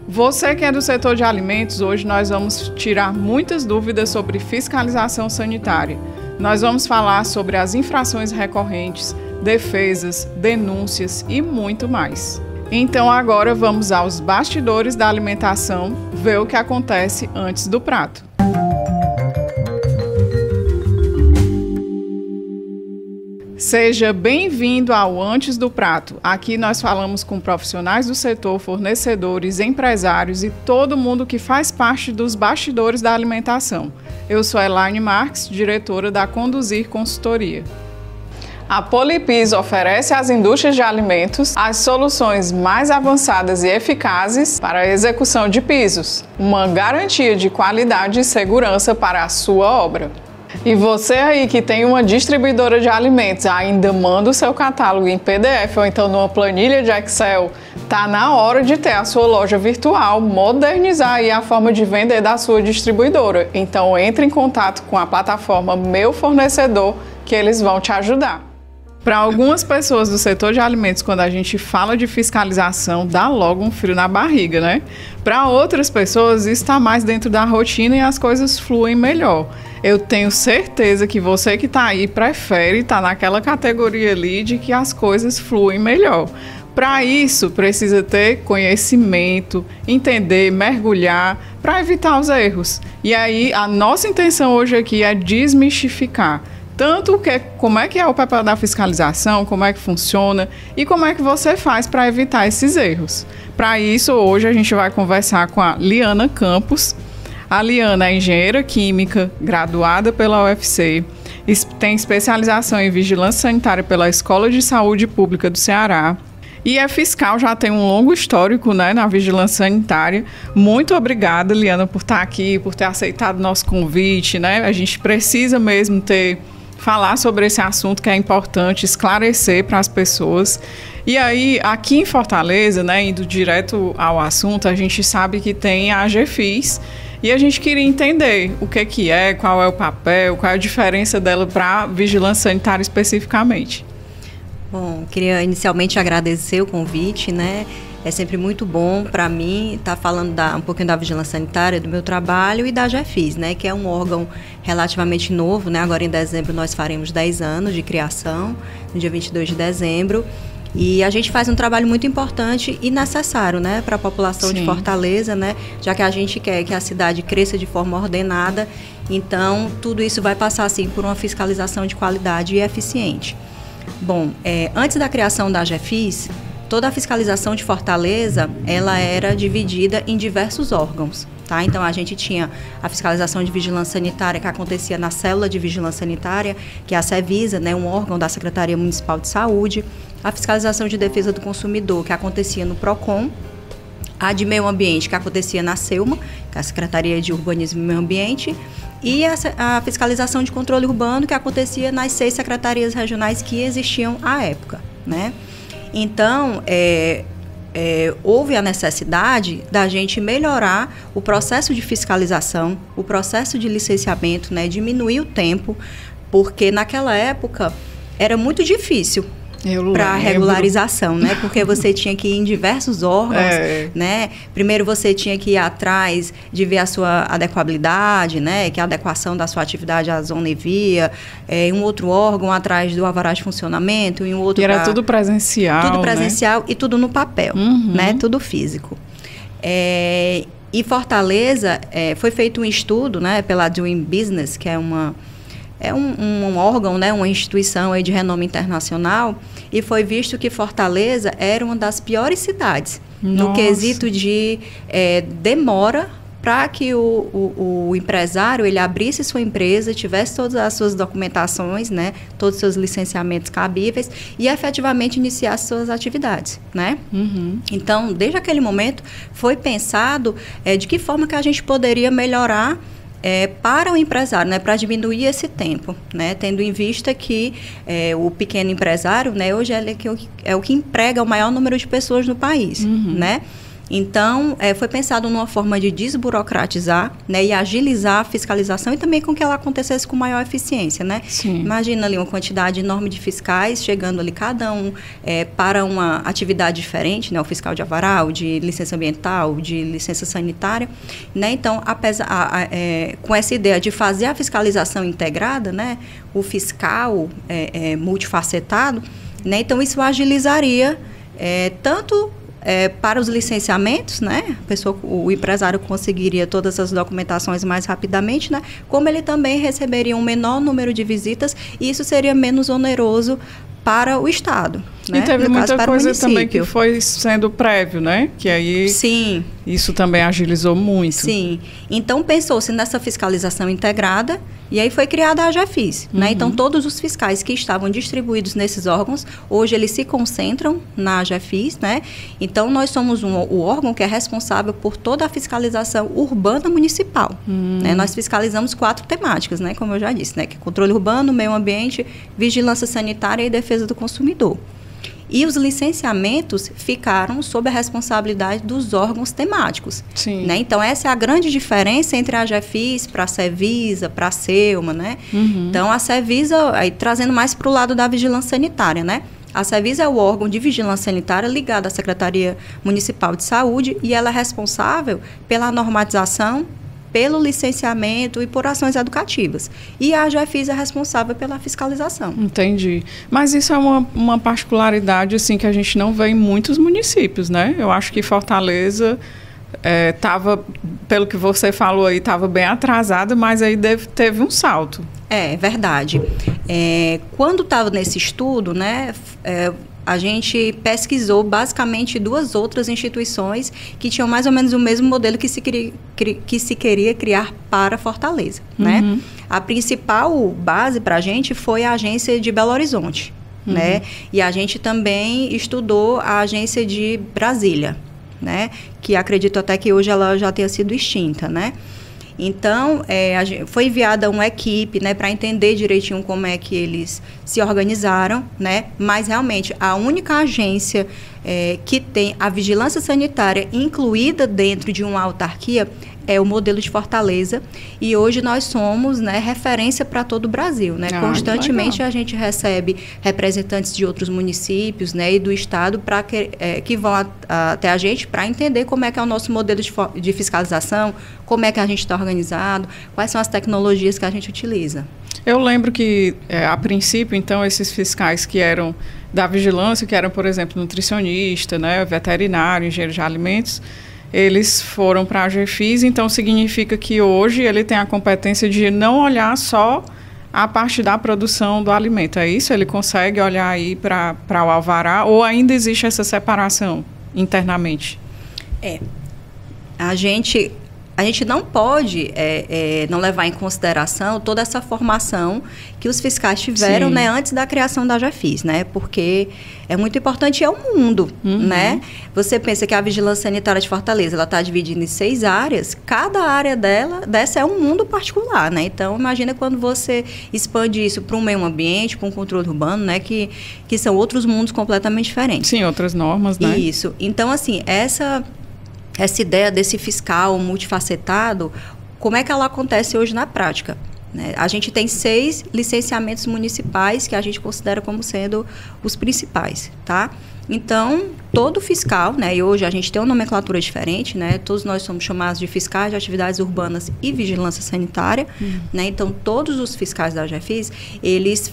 Você que é do setor de alimentos, hoje nós vamos tirar muitas dúvidas sobre fiscalização sanitária. Nós vamos falar sobre as infrações recorrentes, defesas, denúncias e muito mais. Então agora vamos aos bastidores da alimentação, ver o que acontece antes do prato. Seja bem-vindo ao Antes do Prato. Aqui nós falamos com profissionais do setor, fornecedores, empresários e todo mundo que faz parte dos bastidores da alimentação. Eu sou Elaine Marques, diretora da Conduzir Consultoria. A Polipis oferece às indústrias de alimentos as soluções mais avançadas e eficazes para a execução de pisos, uma garantia de qualidade e segurança para a sua obra. E você aí que tem uma distribuidora de alimentos, ainda manda o seu catálogo em PDF ou então numa planilha de Excel, tá na hora de ter a sua loja virtual, modernizar aí a forma de vender da sua distribuidora. Então entre em contato com a plataforma Meu Fornecedor que eles vão te ajudar. Para algumas pessoas do setor de alimentos, quando a gente fala de fiscalização, dá logo um frio na barriga, né? Para outras pessoas, isso está mais dentro da rotina e as coisas fluem melhor. Eu tenho certeza que você que está aí prefere estar naquela categoria ali de que as coisas fluem melhor. Para isso, precisa ter conhecimento, entender, mergulhar, para evitar os erros. E aí, a nossa intenção hoje aqui é desmistificar. Tanto como é que é o papel da fiscalização, como é que funciona e como é que você faz para evitar esses erros. Para isso, hoje a gente vai conversar com a Liana Campos. A Liana é engenheira química, graduada pela UFC, tem especialização em vigilância sanitária pela Escola de Saúde Pública do Ceará e é fiscal, já tem um longo histórico, né, na vigilância sanitária. Muito obrigada, Liana, por estar aqui, por ter aceitado o nosso convite, né? A gente precisa mesmo falar sobre esse assunto que é importante, esclarecer para as pessoas. E aí, aqui em Fortaleza, né, indo direto ao assunto, a gente sabe que tem a AGFIS e a gente queria entender o que é, qual é o papel, qual é a diferença dela para a vigilância sanitária especificamente. Bom, queria inicialmente agradecer o convite, né? É sempre muito bom para mim estar falando um pouquinho da vigilância sanitária, do meu trabalho e da AGFIS, né? Que é um órgão relativamente novo, né? Agora em dezembro nós faremos 10 anos de criação, no dia 22 de dezembro. E a gente faz um trabalho muito importante e necessário, né? Para a população de Fortaleza, né? Já que a gente quer que a cidade cresça de forma ordenada, então tudo isso vai passar, assim, por uma fiscalização de qualidade e eficiente. Bom, antes da criação da AGFIS, toda a fiscalização de Fortaleza, ela era dividida em diversos órgãos, tá? Então, a gente tinha a fiscalização de vigilância sanitária que acontecia na célula de vigilância sanitária, que é a CEVISA, né, um órgão da Secretaria Municipal de Saúde, a fiscalização de defesa do consumidor, que acontecia no PROCON, a de meio ambiente, que acontecia na SEUMA, que é a Secretaria de Urbanismo e Meio Ambiente, e a fiscalização de controle urbano, que acontecia nas 6 secretarias regionais que existiam à época, né? Então, houve a necessidade da gente melhorar o processo de fiscalização, o processo de licenciamento, né, diminuir o tempo, porque naquela época era muito difícil para regularização, né? Porque você tinha que ir em diversos órgãos, né? Primeiro você tinha que ir atrás de ver a sua adequabilidade, né? Que é a adequação da sua atividade à zona e via, em um outro órgão atrás do alvará de funcionamento, em um outro... E era tudo presencial, tudo presencial, né? E tudo no papel, né? Tudo físico. E Fortaleza, foi feito um estudo, né? Pela Doing Business, que é um órgão, né, uma instituição aí de renome internacional, e foi visto que Fortaleza era uma das piores cidades no quesito de demora para que o empresário ele abrisse sua empresa, tivesse todas as suas documentações, né, todos os seus licenciamentos cabíveis e efetivamente iniciasse suas atividades, né? Então, desde aquele momento, foi pensado de que forma que a gente poderia melhorar para o empresário, né, para diminuir esse tempo, né, tendo em vista que o pequeno empresário, né, hoje é o que emprega o maior número de pessoas no país, né? Então, foi pensado numa forma de desburocratizar, né, e agilizar a fiscalização e também com que ela acontecesse com maior eficiência, né? Sim. Imagina ali uma quantidade enorme de fiscais chegando ali, cada um para uma atividade diferente, né? O fiscal de alvará, o de licença ambiental, o de licença sanitária, né? Então, com essa ideia de fazer a fiscalização integrada, né? O fiscal multifacetado, né? Então, isso agilizaria tanto para os licenciamentos, né? O empresário conseguiria todas as documentações mais rapidamente, né? Como ele também receberia um menor número de visitas e isso seria menos oneroso para o Estado. E teve muita coisa também que foi sendo prévio, né? Que aí Sim. Isso também agilizou muito. Sim. Então, pensou-se nessa fiscalização integrada e aí foi criada a AGEFIS, né? Então, todos os fiscais que estavam distribuídos nesses órgãos, hoje eles se concentram na AGEFIS, né? Então, nós somos o órgão que é responsável por toda a fiscalização urbana municipal. Né? Nós fiscalizamos 4 temáticas, né? Como eu já disse, né? Que é controle urbano, meio ambiente, vigilância sanitária e defesa do consumidor. E os licenciamentos ficaram sob a responsabilidade dos órgãos temáticos. Sim. Né? Então, essa é a grande diferença entre a AGEFIS para a Cevisa, para a Selma, né? Então, a Cevisa, aí, trazendo mais para o lado da vigilância sanitária, né? A Cevisa é o órgão de vigilância sanitária ligado à Secretaria Municipal de Saúde e ela é responsável pela normatização, pelo licenciamento e por ações educativas. E a AGEFIS é responsável pela fiscalização. Entendi. Mas isso é uma particularidade assim, que a gente não vê em muitos municípios, né? Eu acho que Fortaleza estava, pelo que você falou aí, estava bem atrasada, mas aí teve um salto. É verdade. Quando estava nesse estudo, né, a gente pesquisou basicamente 2 outras instituições que tinham mais ou menos o mesmo modelo que se queria criar para Fortaleza, né? A principal base para a gente foi a agência de Belo Horizonte, né? E a gente também estudou a agência de Brasília, né? Que acredito até que hoje ela já tenha sido extinta, né? Então, foi enviada uma equipe, né, para entender direitinho como é que eles se organizaram, né? Mas, realmente, a única agência que tem a vigilância sanitária incluída dentro de uma autarquia é o modelo de Fortaleza. E hoje nós somos, né, referência para todo o Brasil, né? Constantemente a gente recebe representantes de outros municípios, né, e do Estado que vão até a gente para entender como é que é o nosso modelo de fiscalização, como é que a gente está organizado, quais são as tecnologias que a gente utiliza. Eu lembro que, a princípio, então, esses fiscais que eram da vigilância, que eram, por exemplo, nutricionista, né, veterinário, engenheiro de alimentos, eles foram para a AGEFIS, então significa que hoje ele tem a competência de não olhar só a parte da produção do alimento. É isso? Ele consegue olhar aí para o alvará ou ainda existe essa separação internamente? A gente não pode não levar em consideração toda essa formação que os fiscais tiveram, né, antes da criação da AGEFIS, né? Porque é muito importante, é o mundo, né? Você pensa que a vigilância sanitária de Fortaleza, ela está dividida em 6 áreas, cada área dessa é um mundo particular, né? Então, imagina quando você expande isso para um meio ambiente, para um controle urbano, né? Que são outros mundos completamente diferentes. Sim, outras normas, né? Isso. Então, assim, essa ideia desse fiscal multifacetado, como é que ela acontece hoje na prática? Né? A gente tem 6 licenciamentos municipais que a gente considera como sendo os principais, tá? Então, todo fiscal, né, e hoje a gente tem uma nomenclatura diferente, né, todos nós somos chamados de fiscais de atividades urbanas e vigilância sanitária, né, então todos os fiscais da AGEFIS, eles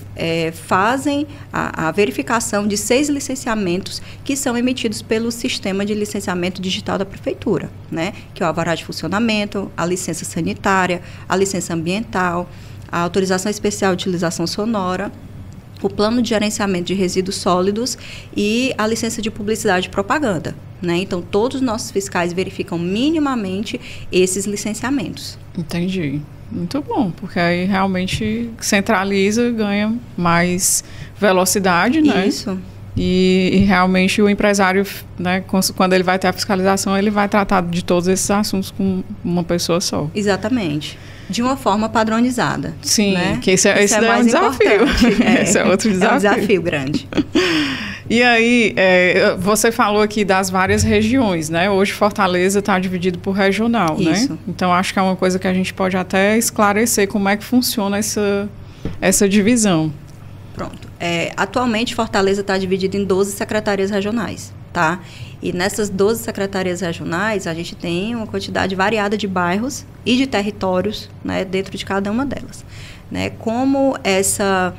fazem a verificação de 6 licenciamentos que são emitidos pelo sistema de licenciamento digital da prefeitura, né, que é o alvará de funcionamento, a licença sanitária, a licença ambiental, a autorização especial de utilização sonora, o plano de gerenciamento de resíduos sólidos e a licença de publicidade e propaganda, né? Então, todos os nossos fiscais verificam minimamente esses licenciamentos. Entendi. Muito bom, porque aí realmente centraliza, ganha mais velocidade, né? Isso. E realmente o empresário, né, quando ele vai ter a fiscalização, ele vai tratar de todos esses assuntos com uma pessoa só. Exatamente. De uma forma padronizada. Sim, né? que esse é mais um desafio. Esse é outro desafio. É um desafio grande. E aí, você falou aqui das várias regiões, né? Hoje Fortaleza está dividido por regional, Isso. né? Então, acho que é uma coisa que a gente pode até esclarecer como é que funciona essa divisão. Pronto. Atualmente, Fortaleza está dividida em 12 secretarias regionais, tá? E nessas 12 secretarias regionais, a gente tem uma quantidade variada de bairros e de territórios, né, dentro de cada uma delas. Né? Como essa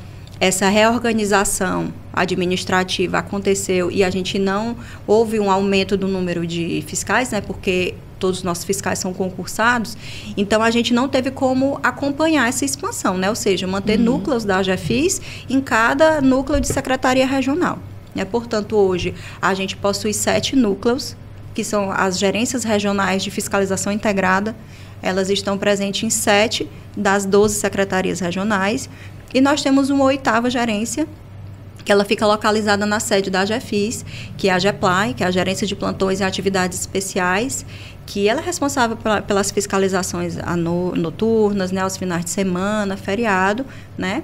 reorganização administrativa aconteceu e a gente não houve um aumento do número de fiscais, né, porque todos os nossos fiscais são concursados, então a gente não teve como acompanhar essa expansão, né, ou seja, manter núcleos da AGEFIS em cada núcleo de secretaria regional. Né? Portanto, hoje a gente possui 7 núcleos, que são as gerências regionais de fiscalização integrada. Elas estão presentes em 7 das 12 secretarias regionais. E nós temos uma 8ª gerência, que ela fica localizada na sede da AGEFIS, que é a GEPLAI, que é a Gerência de Plantões e Atividades Especiais, que ela é responsável pelas fiscalizações noturnas, né, aos finais de semana, feriado, né?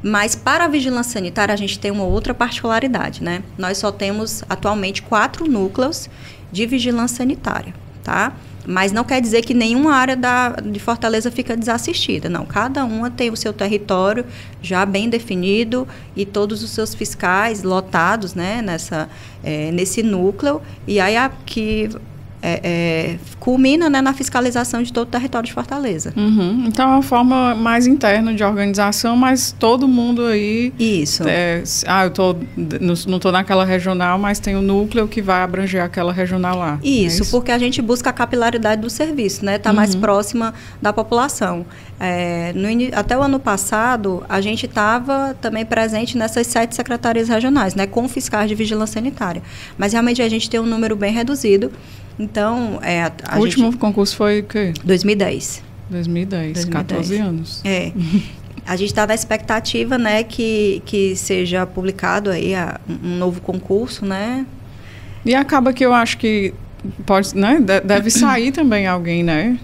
Mas para a vigilância sanitária a gente tem uma outra particularidade, né? Nós só temos atualmente 4 núcleos de vigilância sanitária, tá? Mas não quer dizer que nenhuma área de Fortaleza fica desassistida, não. Cada uma tem o seu território já bem definido e todos os seus fiscais lotados, né, nesse núcleo. E aí culmina, né, na fiscalização de todo o território de Fortaleza. Uhum. Então, é uma forma mais interna de organização, mas todo mundo aí... Isso. Não estou naquela regional, mas tem o núcleo que vai abranger aquela regional lá. Isso, porque a gente busca a capilaridade do serviço, né? Tá mais próxima da população. Até o ano passado, a gente estava também presente nessas 7 secretarias regionais, né? Com fiscais de vigilância sanitária. Mas, realmente, a gente tem um número bem reduzido. Então, o último concurso foi o quê? 2010. 2010, 14 anos. A gente está na expectativa, né, que seja publicado aí um novo concurso, né? E acaba que eu acho que pode, né, deve sair também alguém, né?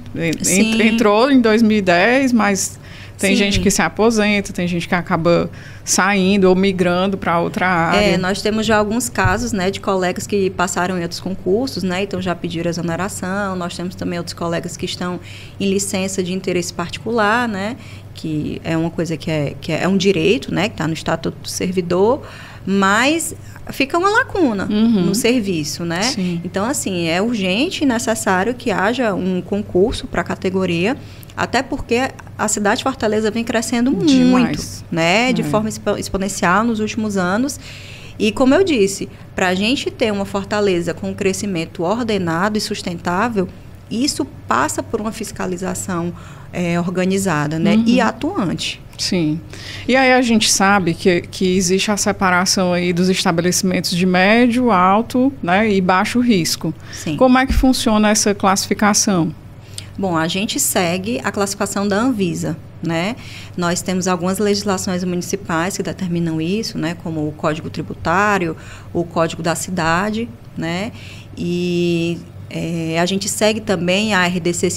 Entrou em 2010, mas tem gente que se aposenta, tem gente que acaba saindo ou migrando para outra área. Nós temos já alguns casos, né, de colegas que passaram em outros concursos, né, então já pediram exoneração. Nós temos também outros colegas que estão em licença de interesse particular, né, que é uma coisa que é um direito, né, que está no Estatuto do Servidor, mas fica uma lacuna no serviço, né? Sim. Então, assim, é urgente e necessário que haja um concurso para a categoria, até porque a cidade de Fortaleza vem crescendo muito, né? De forma exponencial nos últimos anos. E, como eu disse, para a gente ter uma Fortaleza com um crescimento ordenado e sustentável, isso passa por uma fiscalização organizada, né? E atuante. Sim. E aí a gente sabe que existe a separação aí dos estabelecimentos de médio, alto, né, e baixo risco. Sim. Como é que funciona essa classificação? Bom, a gente segue a classificação da Anvisa, né? Nós temos algumas legislações municipais que determinam isso, né? Como o Código Tributário, o Código da Cidade, né? E a gente segue também a RDC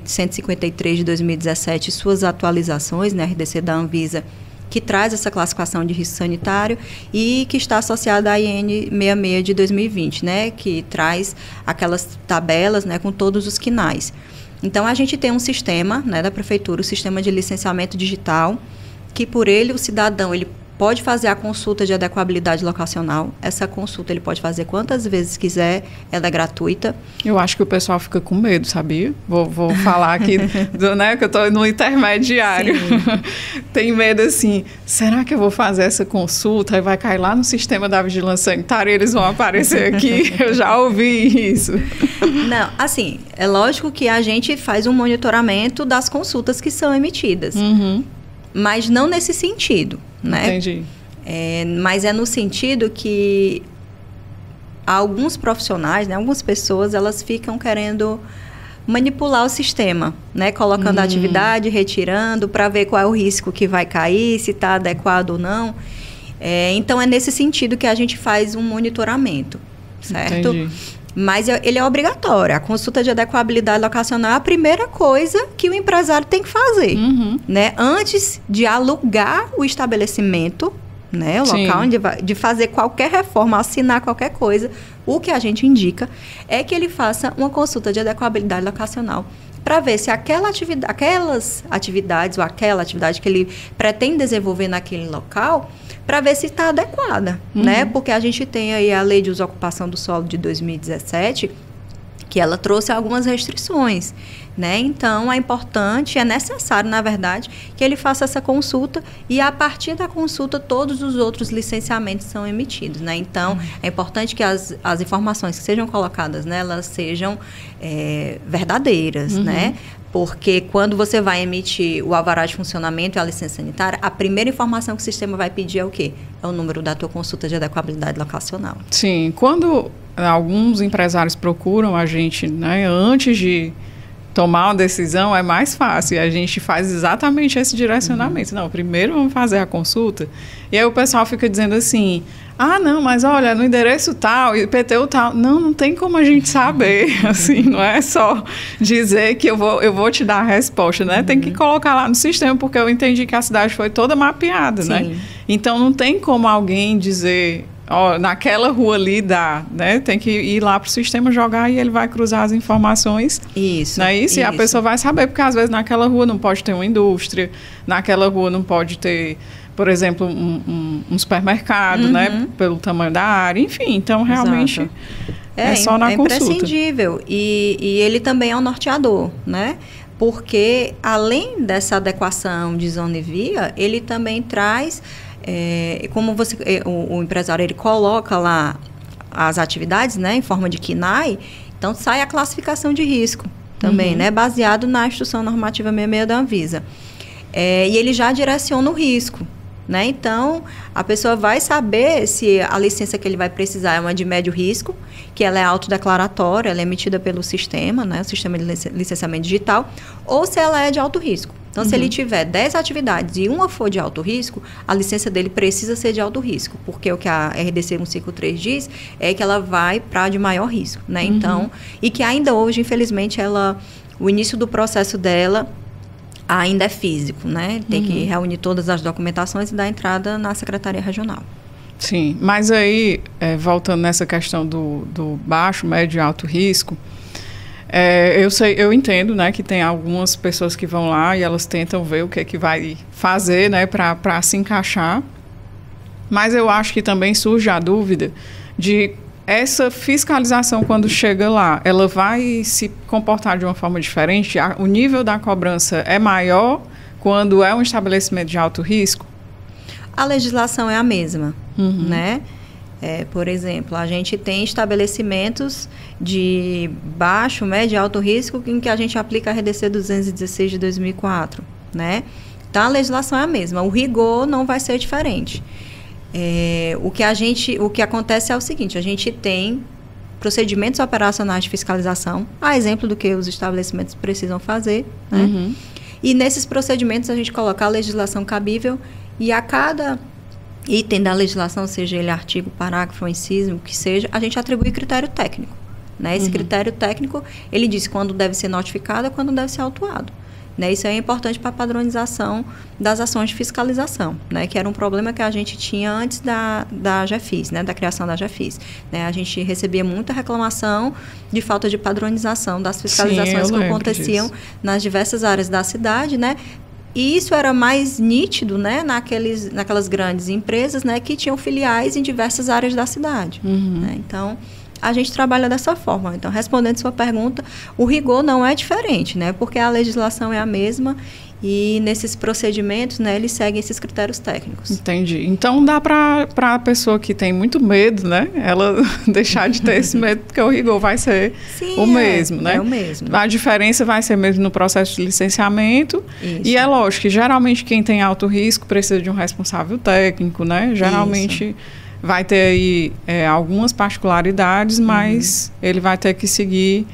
153 de 2017 e suas atualizações, né? A RDC da Anvisa, que traz essa classificação de risco sanitário e que está associada à IN 66 de 2020, né? Que traz aquelas tabelas, né, com todos os quinais. Então, a gente tem um sistema, né, da Prefeitura, o sistema de licenciamento digital, que por ele o cidadão ele pode fazer a consulta de adequabilidade locacional. Essa consulta ele pode fazer quantas vezes quiser, ela é gratuita. Eu acho que o pessoal fica com medo, sabia? Vou falar aqui, né, que eu estou no intermediário. Tem medo assim, será que eu vou fazer essa consulta e vai cair lá no sistema da vigilância sanitária e eles vão aparecer aqui? Eu já ouvi isso. Não, assim, é lógico que a gente faz um monitoramento das consultas que são emitidas. Mas não nesse sentido, né? Entendi. Mas é no sentido que alguns profissionais, né, algumas pessoas, elas ficam querendo manipular o sistema, né? Colocando a atividade, retirando, para ver qual é o risco que vai cair, se está adequado ou não. Então, é nesse sentido que a gente faz um monitoramento, certo? Entendi. Mas ele é obrigatório. A consulta de adequabilidade locacional é a primeira coisa que o empresário tem que fazer. Né? Antes de alugar o estabelecimento, né? O local de fazer qualquer reforma, assinar qualquer coisa. O que a gente indica é que ele faça uma consulta de adequabilidade locacional para ver se aquelas atividades ou aquela atividade que ele pretende desenvolver naquele local, para ver se está adequada, né? Porque a gente tem aí a Lei de Uso e Ocupação do Solo de 2017, que ela trouxe algumas restrições, né? Então, é necessário, na verdade, que ele faça essa consulta e, a partir da consulta, todos os outros licenciamentos são emitidos, né? Então, é importante que as informações que sejam colocadas, né, elas sejam verdadeiras, né? Porque quando você vai emitir o alvará de funcionamento e a licença sanitária, a primeira informação que o sistema vai pedir é o quê? É o número da tua consulta de adequabilidade locacional. Sim, quando alguns empresários procuram a gente, né, antes de tomar uma decisão, é mais fácil. A gente faz exatamente esse direcionamento. Não, primeiro vamos fazer a consulta. E aí o pessoal fica dizendo assim, não, mas olha, no endereço tal, IPTU tal. Não tem como a gente saber, assim, não é só dizer que eu vou te dar a resposta, né? Tem que colocar lá no sistema, porque eu entendi que a cidade foi toda mapeada, né? Então, não tem como alguém dizer, naquela rua ali dá, né? Tem que ir lá para o sistema jogar e ele vai cruzar as informações. Isso. Não é isso? E a pessoa vai saber, porque às vezes naquela rua não pode ter uma indústria, naquela rua não pode ter, por exemplo, um supermercado, né? Pelo tamanho da área, enfim. Então, realmente, é só na consulta. É imprescindível. E ele também é um norteador, né? Porque, além dessa adequação de zona e via, ele também traz... como o empresário ele coloca lá as atividades, né, em forma de KNAI, então sai a classificação de risco também, né, baseado na Instrução Normativa 66 da Anvisa. E ele já direciona o risco, né? Então, a pessoa vai saber se a licença que ele vai precisar é uma de médio risco, que ela é autodeclaratória, ela é emitida pelo sistema, né, o sistema de licenciamento digital, ou se ela é de alto risco. Então, se ele tiver 10 atividades e uma for de alto risco, a licença dele precisa ser de alto risco, porque o que a RDC 153 diz é que ela vai para de maior risco, né? Então, e que ainda hoje, infelizmente, o início do processo dela ainda é físico, né? Tem que reunir todas as documentações e dar entrada na Secretaria Regional. Sim, mas aí, voltando nessa questão do baixo, médio e alto risco, eu entendo, né, que tem algumas pessoas que vão lá e elas tentam ver o que é que vai fazer, né, para se encaixar, mas eu acho que também surge a dúvida de essa fiscalização, quando chega lá, ela vai se comportar de uma forma diferente? O nível da cobrança é maior quando é um estabelecimento de alto risco? A legislação é a mesma, né? Por exemplo, a gente tem estabelecimentos de baixo, médio e alto risco em que a gente aplica a RDC 216 de 2004, né? Então, a legislação é a mesma. O rigor não vai ser diferente. O que acontece é o seguinte, a gente tem procedimentos operacionais de fiscalização, a exemplo do que os estabelecimentos precisam fazer, né? E nesses procedimentos a gente coloca a legislação cabível e a cada item da legislação, seja ele artigo, parágrafo, inciso, o que seja, a gente atribui critério técnico, né? Esse critério técnico, ele diz quando deve ser notificado e quando deve ser autuado. Né, isso é importante para a padronização das ações de fiscalização, né, que era um problema que a gente tinha antes da GEFIS, né, da criação da GEFIS. Né, a gente recebia muita reclamação de falta de padronização das fiscalizações que aconteciam nas diversas áreas da cidade, né, e isso era mais nítido, né, naquelas grandes empresas, né, que tinham filiais em diversas áreas da cidade. Né, então, a gente trabalha dessa forma. Então, respondendo sua pergunta, o rigor não é diferente, né? Porque a legislação é a mesma e nesses procedimentos, né, eles seguem esses critérios técnicos. Entendi. Então, dá para a pessoa que tem muito medo, né? Ela deixar de ter esse medo, porque o rigor vai ser o mesmo, né? É o mesmo. A diferença vai ser mesmo no processo de licenciamento. Isso. E é lógico que, geralmente, quem tem alto risco precisa de um responsável técnico, né? Geralmente... Isso. Vai ter aí algumas particularidades, mas ele vai ter que seguir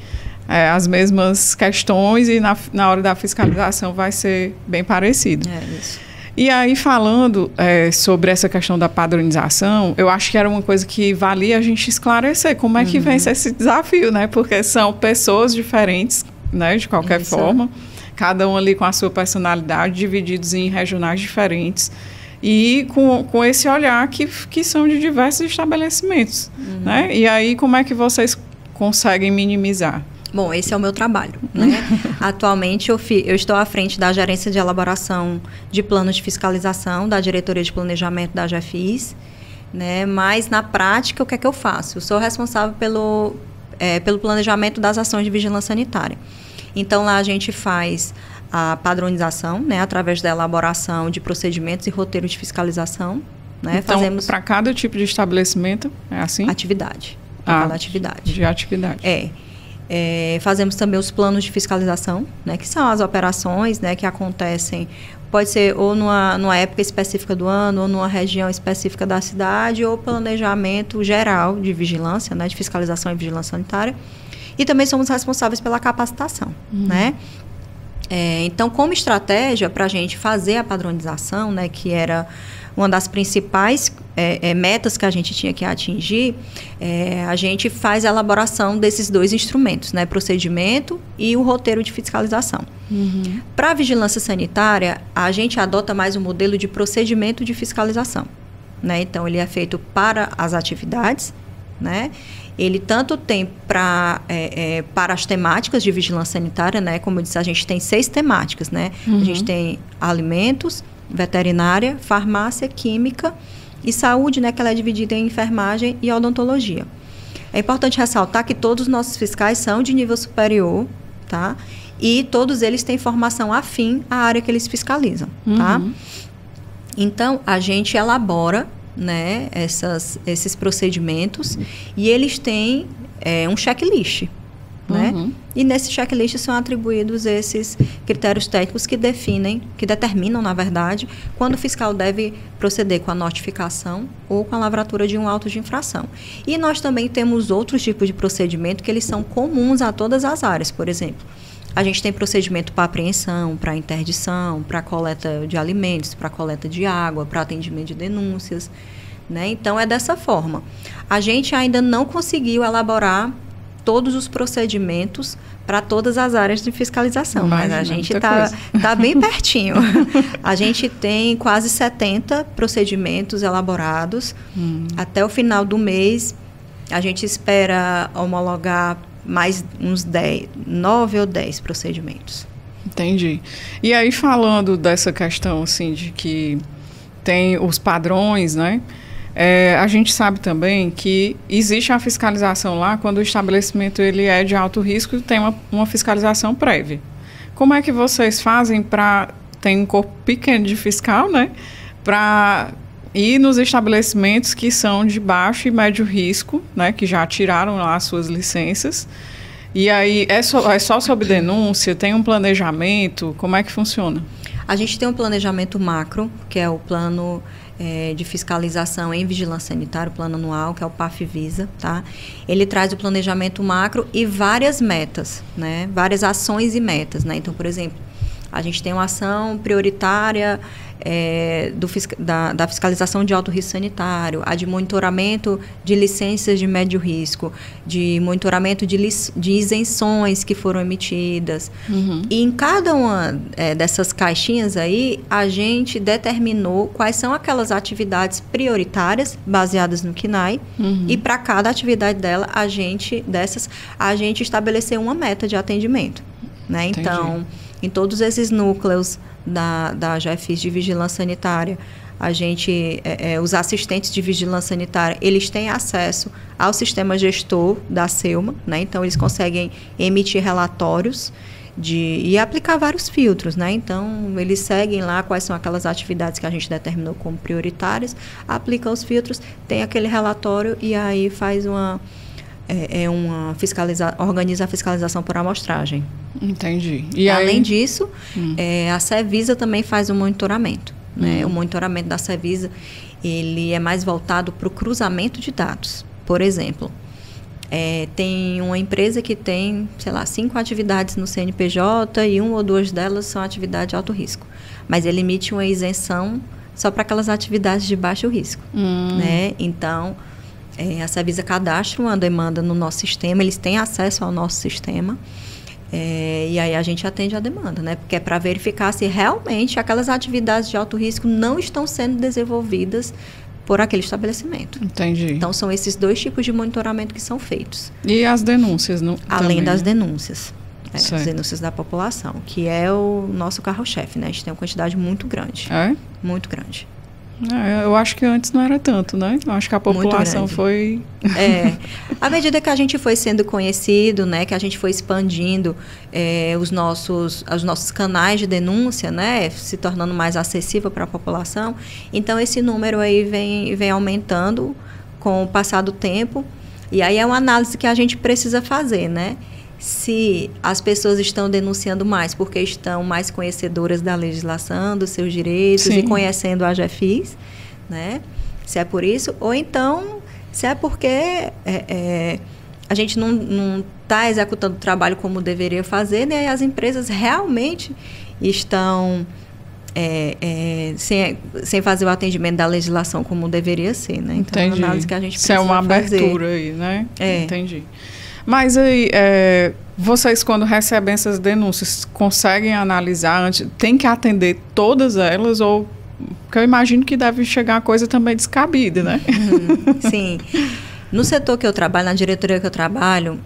as mesmas questões e na hora da fiscalização vai ser bem parecido. Isso. E aí, falando sobre essa questão da padronização, eu acho que era uma coisa que valia a gente esclarecer como é que vence esse desafio, né? Porque são pessoas diferentes, né? De qualquer forma, cada um ali com a sua personalidade, divididos em regionais diferentes. e com esse olhar que são de diversos estabelecimentos, né? E aí, como é que vocês conseguem minimizar? Bom, esse é o meu trabalho, né? Atualmente, eu estou à frente da gerência de elaboração de planos de fiscalização da diretoria de planejamento da GEFIS, né? Mas, na prática, o que é que eu faço? Eu sou responsável pelo planejamento das ações de vigilância sanitária. Então, lá a gente faz a padronização, né? Através da elaboração de procedimentos e roteiro de fiscalização, né? Então, para cada tipo de estabelecimento, é assim? Atividade. Para cada atividade. De atividade. Fazemos também os planos de fiscalização, né, que são as operações, né, que acontecem, pode ser ou numa época específica do ano, ou numa região específica da cidade, ou planejamento geral de vigilância, né, de fiscalização e vigilância sanitária. E também somos responsáveis pela capacitação, né? Então, como estratégia para a gente fazer a padronização, né, que era uma das principais metas que a gente tinha que atingir, a gente faz a elaboração desses dois instrumentos, né, procedimento e o roteiro de fiscalização. Para a vigilância sanitária, a gente adota mais um modelo de procedimento de fiscalização, né? Então, ele é feito para as atividades, né? Ele tanto tem para as temáticas de vigilância sanitária, né? Como eu disse, a gente tem 6 temáticas, né? A gente tem alimentos, veterinária, farmácia, química e saúde, né? Que ela é dividida em enfermagem e odontologia. É importante ressaltar que todos os nossos fiscais são de nível superior, tá? E todos eles têm formação afim à área que eles fiscalizam, tá? Então, a gente elabora, né, esses procedimentos e eles têm um checklist, né? E nesse checklist são atribuídos esses critérios técnicos que determinam, na verdade, quando o fiscal deve proceder com a notificação ou com a lavratura de um auto de infração. E nós também temos outros tipos de procedimento que eles são comuns a todas as áreas. Por exemplo, a gente tem procedimento para apreensão, para interdição, para coleta de alimentos, para coleta de água, para atendimento de denúncias, né? Então, é dessa forma. A gente ainda não conseguiu elaborar todos os procedimentos para todas as áreas de fiscalização, mas a gente está bem pertinho. A gente tem quase 70 procedimentos elaborados. Até o final do mês, a gente espera homologar mais uns 9 ou 10 procedimentos. Entendi. E aí, falando dessa questão, assim, de que tem os padrões, né? A gente sabe também que existe a fiscalização lá quando o estabelecimento ele é de alto risco e tem uma fiscalização prévia. Como é que vocês fazem para... Tem um corpo pequeno de fiscal, né? Para ir nos estabelecimentos que são de baixo e médio risco, né? Que já tiraram lá as suas licenças. E aí, é só sob denúncia? Tem um planejamento? Como é que funciona? A gente tem um planejamento macro, que é o plano de fiscalização em vigilância sanitária, o plano anual, que é o PAF-Visa, tá? Ele traz o planejamento macro e várias metas, né? Várias ações e metas, né? Então, por exemplo, a gente tem uma ação prioritária da fiscalização de alto risco sanitário, a de monitoramento de licenças de médio risco, de monitoramento de isenções que foram emitidas. E em cada uma dessas caixinhas aí, a gente determinou quais são aquelas atividades prioritárias baseadas no CNAE e para cada atividade dela, a gente estabeleceu uma meta de atendimento, né? Então, em todos esses núcleos da GEFIS de vigilância sanitária, a gente, os assistentes de vigilância sanitária, eles têm acesso ao sistema gestor da SEUMA, né? Então, eles conseguem emitir relatórios e aplicar vários filtros, né? Então, eles seguem lá quais são aquelas atividades que a gente determinou como prioritárias, aplica os filtros, tem aquele relatório e aí faz organiza a fiscalização por amostragem. Entendi. E além disso, a Cevisa também faz um monitoramento, né? O monitoramento da Cevisa, ele é mais voltado para o cruzamento de dados. Por exemplo, tem uma empresa que tem, 5 atividades no CNPJ e 1 ou 2 delas são atividades de alto risco. Mas ele emite uma isenção só para aquelas atividades de baixo risco, né? Então, a Cevisa cadastra uma demanda no nosso sistema, eles têm acesso ao nosso sistema. E aí a gente atende a demanda, né? Porque é para verificar se realmente aquelas atividades de alto risco não estão sendo desenvolvidas por aquele estabelecimento. Entendi. Então, são esses 2 tipos de monitoramento que são feitos. E as denúncias? Além também, das né? denúncias. As denúncias da população, que é o nosso carro-chefe, né? A gente tem uma quantidade muito grande. É? Muito grande. Eu acho que antes não era tanto, né? Eu acho que a população foi... À medida que a gente foi sendo conhecido, né? Que a gente foi expandindo os nossos canais de denúncia, né? Se tornando mais acessível para a população. Então, esse número aí vem aumentando com o passar do tempo. E aí é uma análise que a gente precisa fazer, né? Se as pessoas estão denunciando mais porque estão mais conhecedoras da legislação, dos seus direitos e conhecendo a AGEFIS, né? Se é por isso, ou então se é porque a gente não está executando o trabalho como deveria fazer, né? E as empresas realmente estão sem fazer o atendimento da legislação como deveria ser, né? Então, Entendi. é uma análise que a gente precisa fazer. Isso é uma abertura fazer. aí, né? Entendi. Mas aí, vocês quando recebem essas denúncias, conseguem analisar antes? Tem que atender todas elas? Ou, porque eu imagino que deve chegar a coisa também descabida, né? Sim. No setor que eu trabalho, na diretoria que eu trabalho,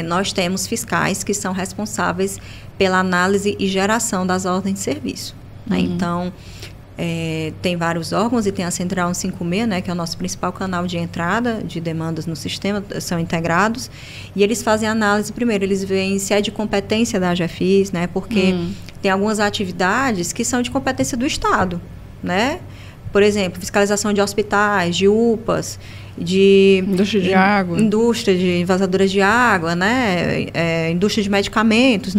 nós temos fiscais que são responsáveis pela análise e geração das ordens de serviço. Né? Então, tem vários órgãos e tem a Central 156, né, que é o nosso principal canal de entrada de demandas no sistema, são integrados, e eles fazem análise primeiro, eles veem se é de competência da AGEFIS, né, porque tem algumas atividades que são de competência do Estado, né, por exemplo, fiscalização de hospitais, de UPAs, de indústria de água, indústria de envasadoras de água, né, indústria de medicamentos,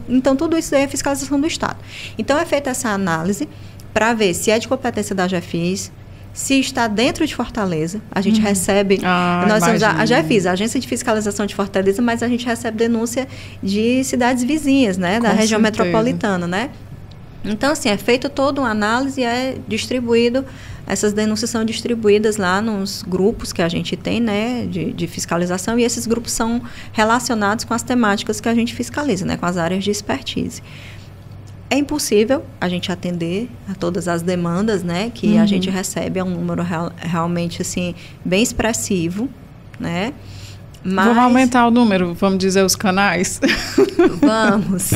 então tudo isso é fiscalização do Estado. Então é feita essa análise para ver se é de competência da AGEFIS, se está dentro de Fortaleza. A gente recebe... nós somos a AGEFIS, a Agência de Fiscalização de Fortaleza, mas a gente recebe denúncia de cidades vizinhas, né? Da região metropolitana, né? Então, assim, é feita toda uma análise e é distribuído... Essas denúncias são distribuídas lá nos grupos que a gente tem, né? De fiscalização. E esses grupos são relacionados com as temáticas que a gente fiscaliza, né? Com as áreas de expertise. É impossível a gente atender a todas as demandas, né, que a gente recebe, é um número realmente, assim, bem expressivo, né, mas... Vamos aumentar o número, vamos dizer os canais? Vamos.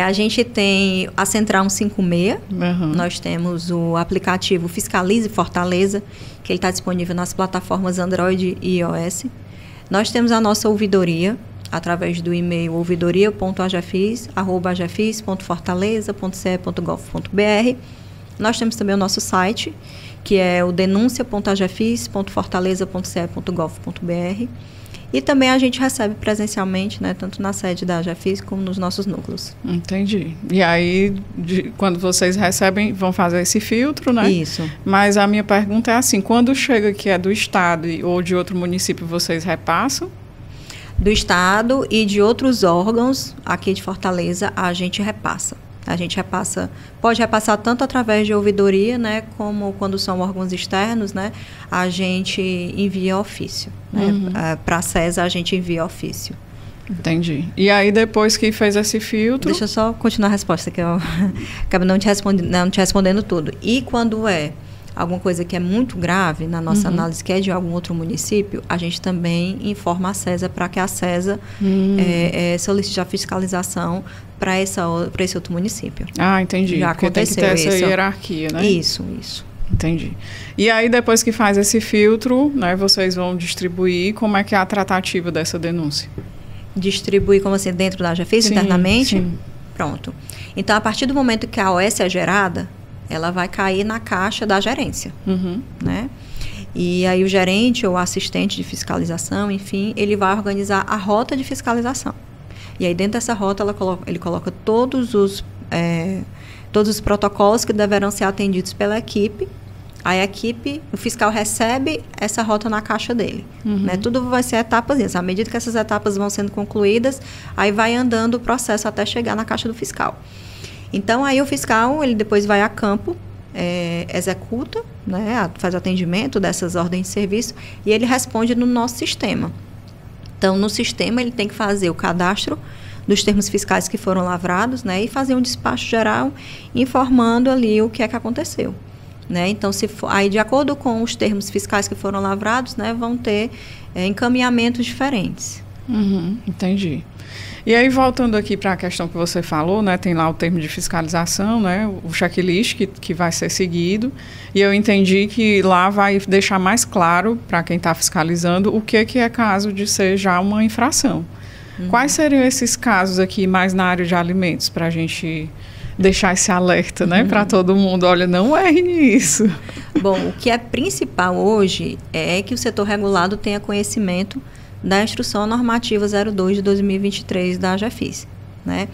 A gente tem a Central 156, nós temos o aplicativo Fiscalize Fortaleza, que ele está disponível nas plataformas Android e iOS. Nós temos a nossa ouvidoria, através do e-mail ouvidoria.agefis@agefis.fortaleza.ce.gov.br. Nós temos também o nosso site, que é o denuncia.agefis.fortaleza.ce.gov.br. E também a gente recebe presencialmente, né, tanto na sede da AGEFIS como nos nossos núcleos. Entendi. E aí, quando vocês recebem, vão fazer esse filtro, né? Isso. Mas a minha pergunta é assim, quando chega que é do Estado ou de outro município, vocês repassam? Do Estado e de outros órgãos aqui de Fortaleza, a gente repassa. A gente repassa, pode repassar tanto através de ouvidoria, né, como quando são órgãos externos, né, a gente envia ofício. Né? Para a CESA, a gente envia ofício. Entendi. E aí, depois que fez esse filtro... Deixa eu só continuar a resposta, que eu acabo não te respondendo tudo. E quando é alguma coisa que é muito grave na nossa análise, que é de algum outro município, a gente também informa a CESA para que a CESA solicite a fiscalização para esse outro município. Ah, entendi. Já porque aconteceu tem que ter essa isso. hierarquia, né? Isso. Entendi. E aí, depois que faz esse filtro, né, vocês vão distribuir, como é que é a tratativa dessa denúncia? Distribuir, como assim, dentro da AGEFIS, internamente? Sim. Pronto. Então, a partir do momento que a OS é gerada, ela vai cair na caixa da gerência, né? E aí o gerente ou assistente de fiscalização, enfim, ele vai organizar a rota de fiscalização. E aí dentro dessa rota ele coloca todos os protocolos que deverão ser atendidos pela equipe. Aí o fiscal recebe essa rota na caixa dele. Né? Tudo vai ser etapas. À medida que essas etapas vão sendo concluídas, aí vai andando o processo até chegar na caixa do fiscal. Então, aí o fiscal, ele depois vai a campo, executa, né, faz o atendimento dessas ordens de serviço e ele responde no nosso sistema. Então, no sistema, ele tem que fazer o cadastro dos termos fiscais que foram lavrados, né, e fazer um despacho geral informando ali o que é que aconteceu. Né? Então, aí, de acordo com os termos fiscais que foram lavrados, né, vão ter encaminhamentos diferentes. Entendi. E aí, voltando aqui para a questão que você falou, né, tem lá o termo de fiscalização, né, o checklist que vai ser seguido, e eu entendi que lá vai deixar mais claro para quem está fiscalizando o que é caso de ser já uma infração. Quais seriam esses casos aqui mais na área de alimentos, para a gente deixar esse alerta, né, para todo mundo? Olha, não erre nisso. Bom, o que é principal hoje é que o setor regulado tenha conhecimento da Instrução Normativa 02 de 2023 da AGEFIS, né?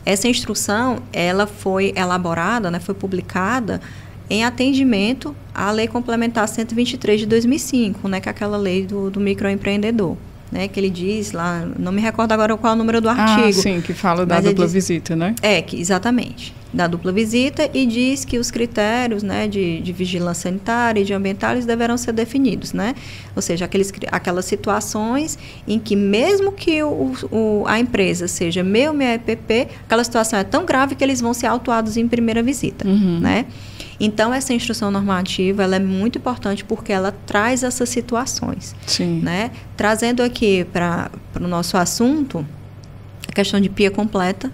Essa instrução, ela foi elaborada, né, foi publicada em atendimento à Lei Complementar 123 de 2005, né, que é aquela lei do microempreendedor, né, que ele diz lá, não me recordo agora qual é o número do artigo. Ah, sim, que fala da dupla visita, né? Exatamente, da dupla visita, e diz que os critérios, né, de vigilância sanitária e de ambientais deverão ser definidos, né? Ou seja, aquelas situações em que mesmo que a empresa seja minha EPP, aquela situação é tão grave que eles vão ser autuados em primeira visita, né? Então, essa instrução normativa, ela é muito importante porque ela traz essas situações. Sim. Né? Trazendo aqui para o nosso assunto, a questão de PIA completa.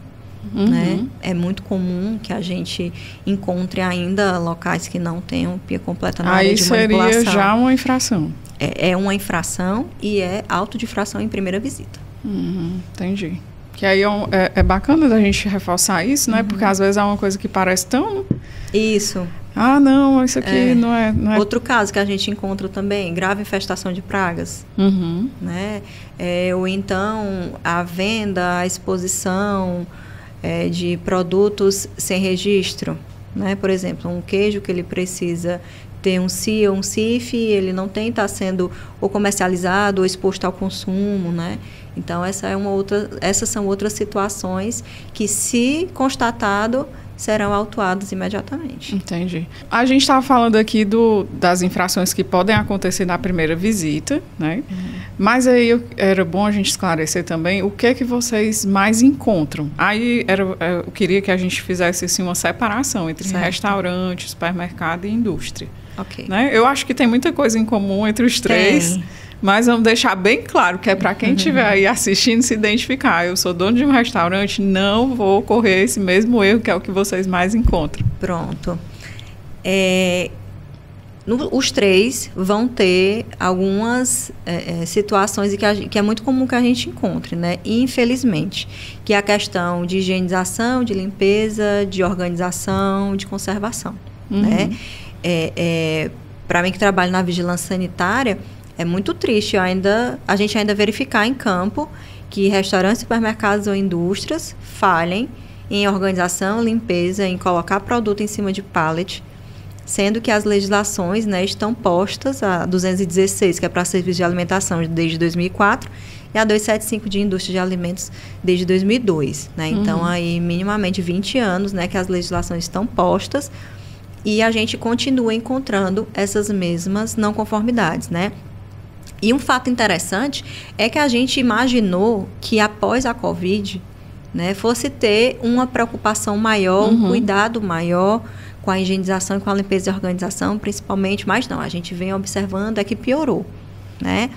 Né? É muito comum que a gente encontre ainda locais que não tenham PIA completa na área de manipulação. Aí seria já uma infração. É uma infração e é auto de infração em primeira visita. Entendi. Que aí é bacana da gente reforçar isso, né? Porque às vezes é uma coisa que parece tão... Isso. Ah, não, isso aqui não é... Outro caso que a gente encontra também, grave infestação de pragas. Né? Ou então a venda, a exposição de produtos sem registro. Né? Por exemplo, um queijo que ele precisa ter um CIA ou um CIF, ele não tem, está sendo ou comercializado ou exposto ao consumo, né? Então, essas são outras situações que, se constatado, serão autuados imediatamente. Entendi. A gente estava falando aqui das infrações que podem acontecer na primeira visita, né? Mas aí era bom a gente esclarecer também o que é que vocês mais encontram. Aí eu queria que a gente fizesse assim, uma separação entre restaurante, supermercado e indústria. Ok. Né? Eu acho que tem muita coisa em comum entre os três. Mas vamos deixar bem claro que é para quem estiver aí assistindo se identificar. Eu sou dono de um restaurante, não vou correr esse mesmo erro que é o que vocês mais encontram. Pronto. Os três vão ter algumas situações que é muito comum que a gente encontre, né? Infelizmente, que é a questão de higienização, de limpeza, de organização, de conservação. Né? Para mim que trabalho na vigilância sanitária, é muito triste a gente ainda verificar em campo que restaurantes, supermercados ou indústrias falhem em organização, limpeza, em colocar produto em cima de pallet, sendo que as legislações, né, estão postas, a 216, que é para serviços de alimentação, desde 2004, e a 275 de indústria de alimentos desde 2002. Né? Então, aí, minimamente 20 anos, né, que as legislações estão postas e a gente continua encontrando essas mesmas não conformidades, né? E um fato interessante é que a gente imaginou que após a Covid, né, fosse ter uma preocupação maior, um cuidado maior com a higienização e com a limpeza e organização, principalmente, mas não, a gente vem observando que piorou, né?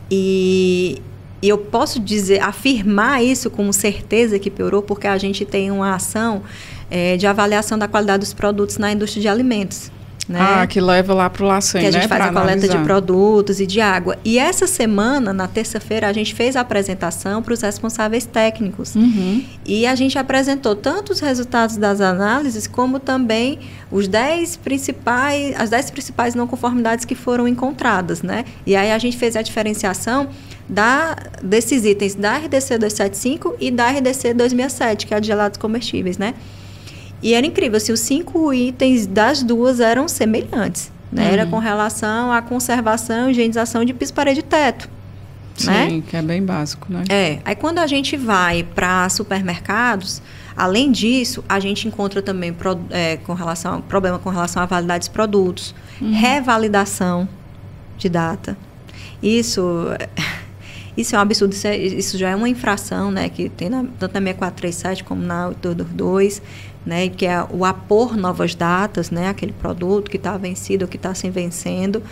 E eu posso afirmar isso com certeza que piorou, porque a gente tem uma ação de avaliação da qualidade dos produtos na indústria de alimentos. Né? Que leva lá para o LACEN, né? Que a gente faz a coleta de produtos e de água. E essa semana, na terça-feira, a gente fez a apresentação para os responsáveis técnicos. E a gente apresentou tanto os resultados das análises, como também as 10 principais não conformidades que foram encontradas, né? E aí a gente fez a diferenciação desses itens da RDC 275 e da RDC 267, que é a de gelados comestíveis, né? E era incrível, assim, os 5 itens das duas eram semelhantes, né? Era com relação à conservação e higienização de piso, parede e teto. Sim, né? Que é bem básico, né? Aí quando a gente vai para supermercados, além disso, a gente encontra também problema com relação à validade dos produtos, Isso é um absurdo, isso já é uma infração, né, que tem tanto na 6437 como na 822, né, que é o apor novas datas, né, aquele produto que está vencido ou que está se vencendo.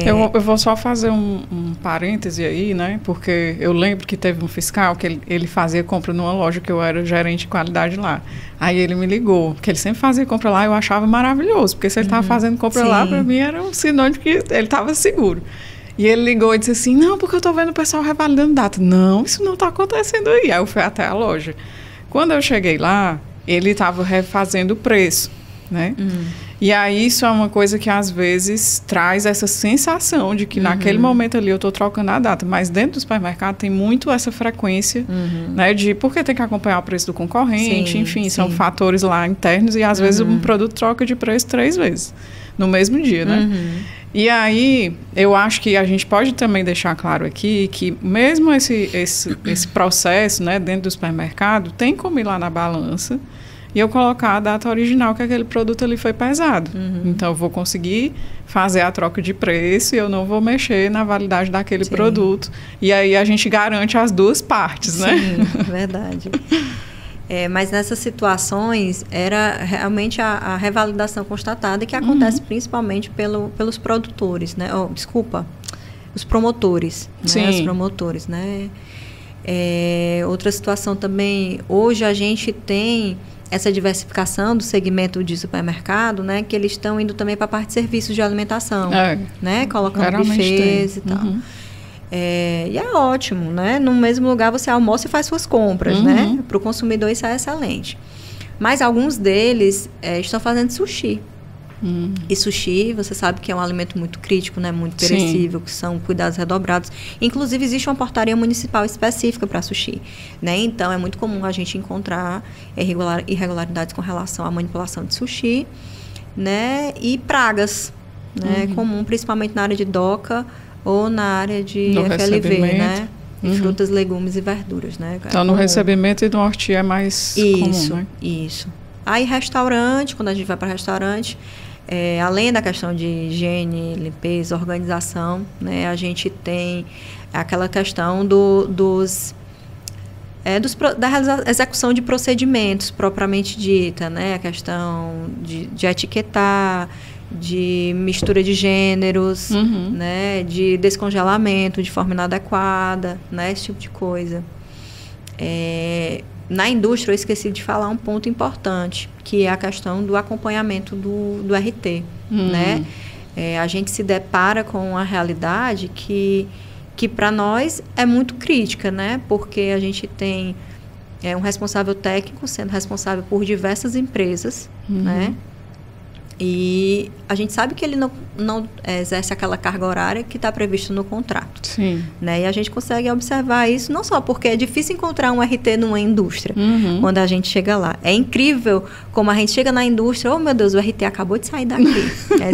Eu vou só fazer um parêntese aí, né? Porque eu lembro que teve um fiscal que ele fazia compra numa loja que eu era gerente de qualidade lá. Aí ele me ligou, porque ele sempre fazia compra lá, eu achava maravilhoso, porque se ele estava fazendo compra lá, para mim era um sinônimo de que ele estava seguro. E ele ligou e disse assim, não, porque eu estou vendo o pessoal revalidando data. Não, isso não está acontecendo aí. Aí eu fui até a loja. Quando eu cheguei lá, ele estava refazendo o preço, né? E aí isso é uma coisa que às vezes traz essa sensação de que naquele momento ali eu estou trocando a data, mas dentro do supermercado tem muito essa frequência, né, de porque tem que acompanhar o preço do concorrente, enfim, são fatores lá internos e às vezes um produto troca de preço 3 vezes no mesmo dia, né? E aí eu acho que a gente pode também deixar claro aqui que mesmo esse processo, né, dentro do supermercado, tem como ir lá na balança e eu colocar a data original que aquele produto ali foi pesado. Então, eu vou conseguir fazer a troca de preço e eu não vou mexer na validade daquele produto. E aí, a gente garante as duas partes, né? Sim, verdade. Mas nessas situações, era realmente a revalidação constatada que acontece principalmente pelos produtores, né? Os promotores. Né? Os promotores, né? Outra situação também, hoje a gente tem essa diversificação do segmento de supermercado, né, que eles estão indo também para a parte de serviços de alimentação, né, colocando buffets e tal. E é ótimo, né? No mesmo lugar você almoça e faz suas compras, né? Para o consumidor isso é excelente. Mas alguns deles estão fazendo sushi. E sushi, você sabe que é um alimento muito crítico, né? Muito perecível, que são cuidados redobrados. Inclusive, existe uma portaria municipal específica para sushi, né? Então, é muito comum a gente encontrar irregularidades com relação à manipulação de sushi, né? E pragas, né? Comum, principalmente na área de DOCA ou na área de FLV, né? E frutas, legumes e verduras, né? Então, no recebimento e no horti é mais comum, né? Isso. Aí, restaurante, quando a gente vai para restaurante, além da questão de higiene, limpeza, organização, né, a gente tem aquela questão da execução de procedimentos propriamente dita, né, a questão de etiquetar, de mistura de gêneros, né, de descongelamento de forma inadequada, né, esse tipo de coisa. Na indústria, eu esqueci de falar um ponto importante, que é a questão do acompanhamento do RT, né? A gente se depara com uma realidade que para nós é muito crítica, né? Porque a gente tem um responsável técnico sendo responsável por diversas empresas, né? E a gente sabe que ele não exerce aquela carga horária que está prevista no contrato. Sim. Né? E a gente consegue observar isso, não só porque é difícil encontrar um RT numa indústria, quando a gente chega lá. É incrível como a gente chega na indústria, oh meu Deus, o RT acabou de sair daqui.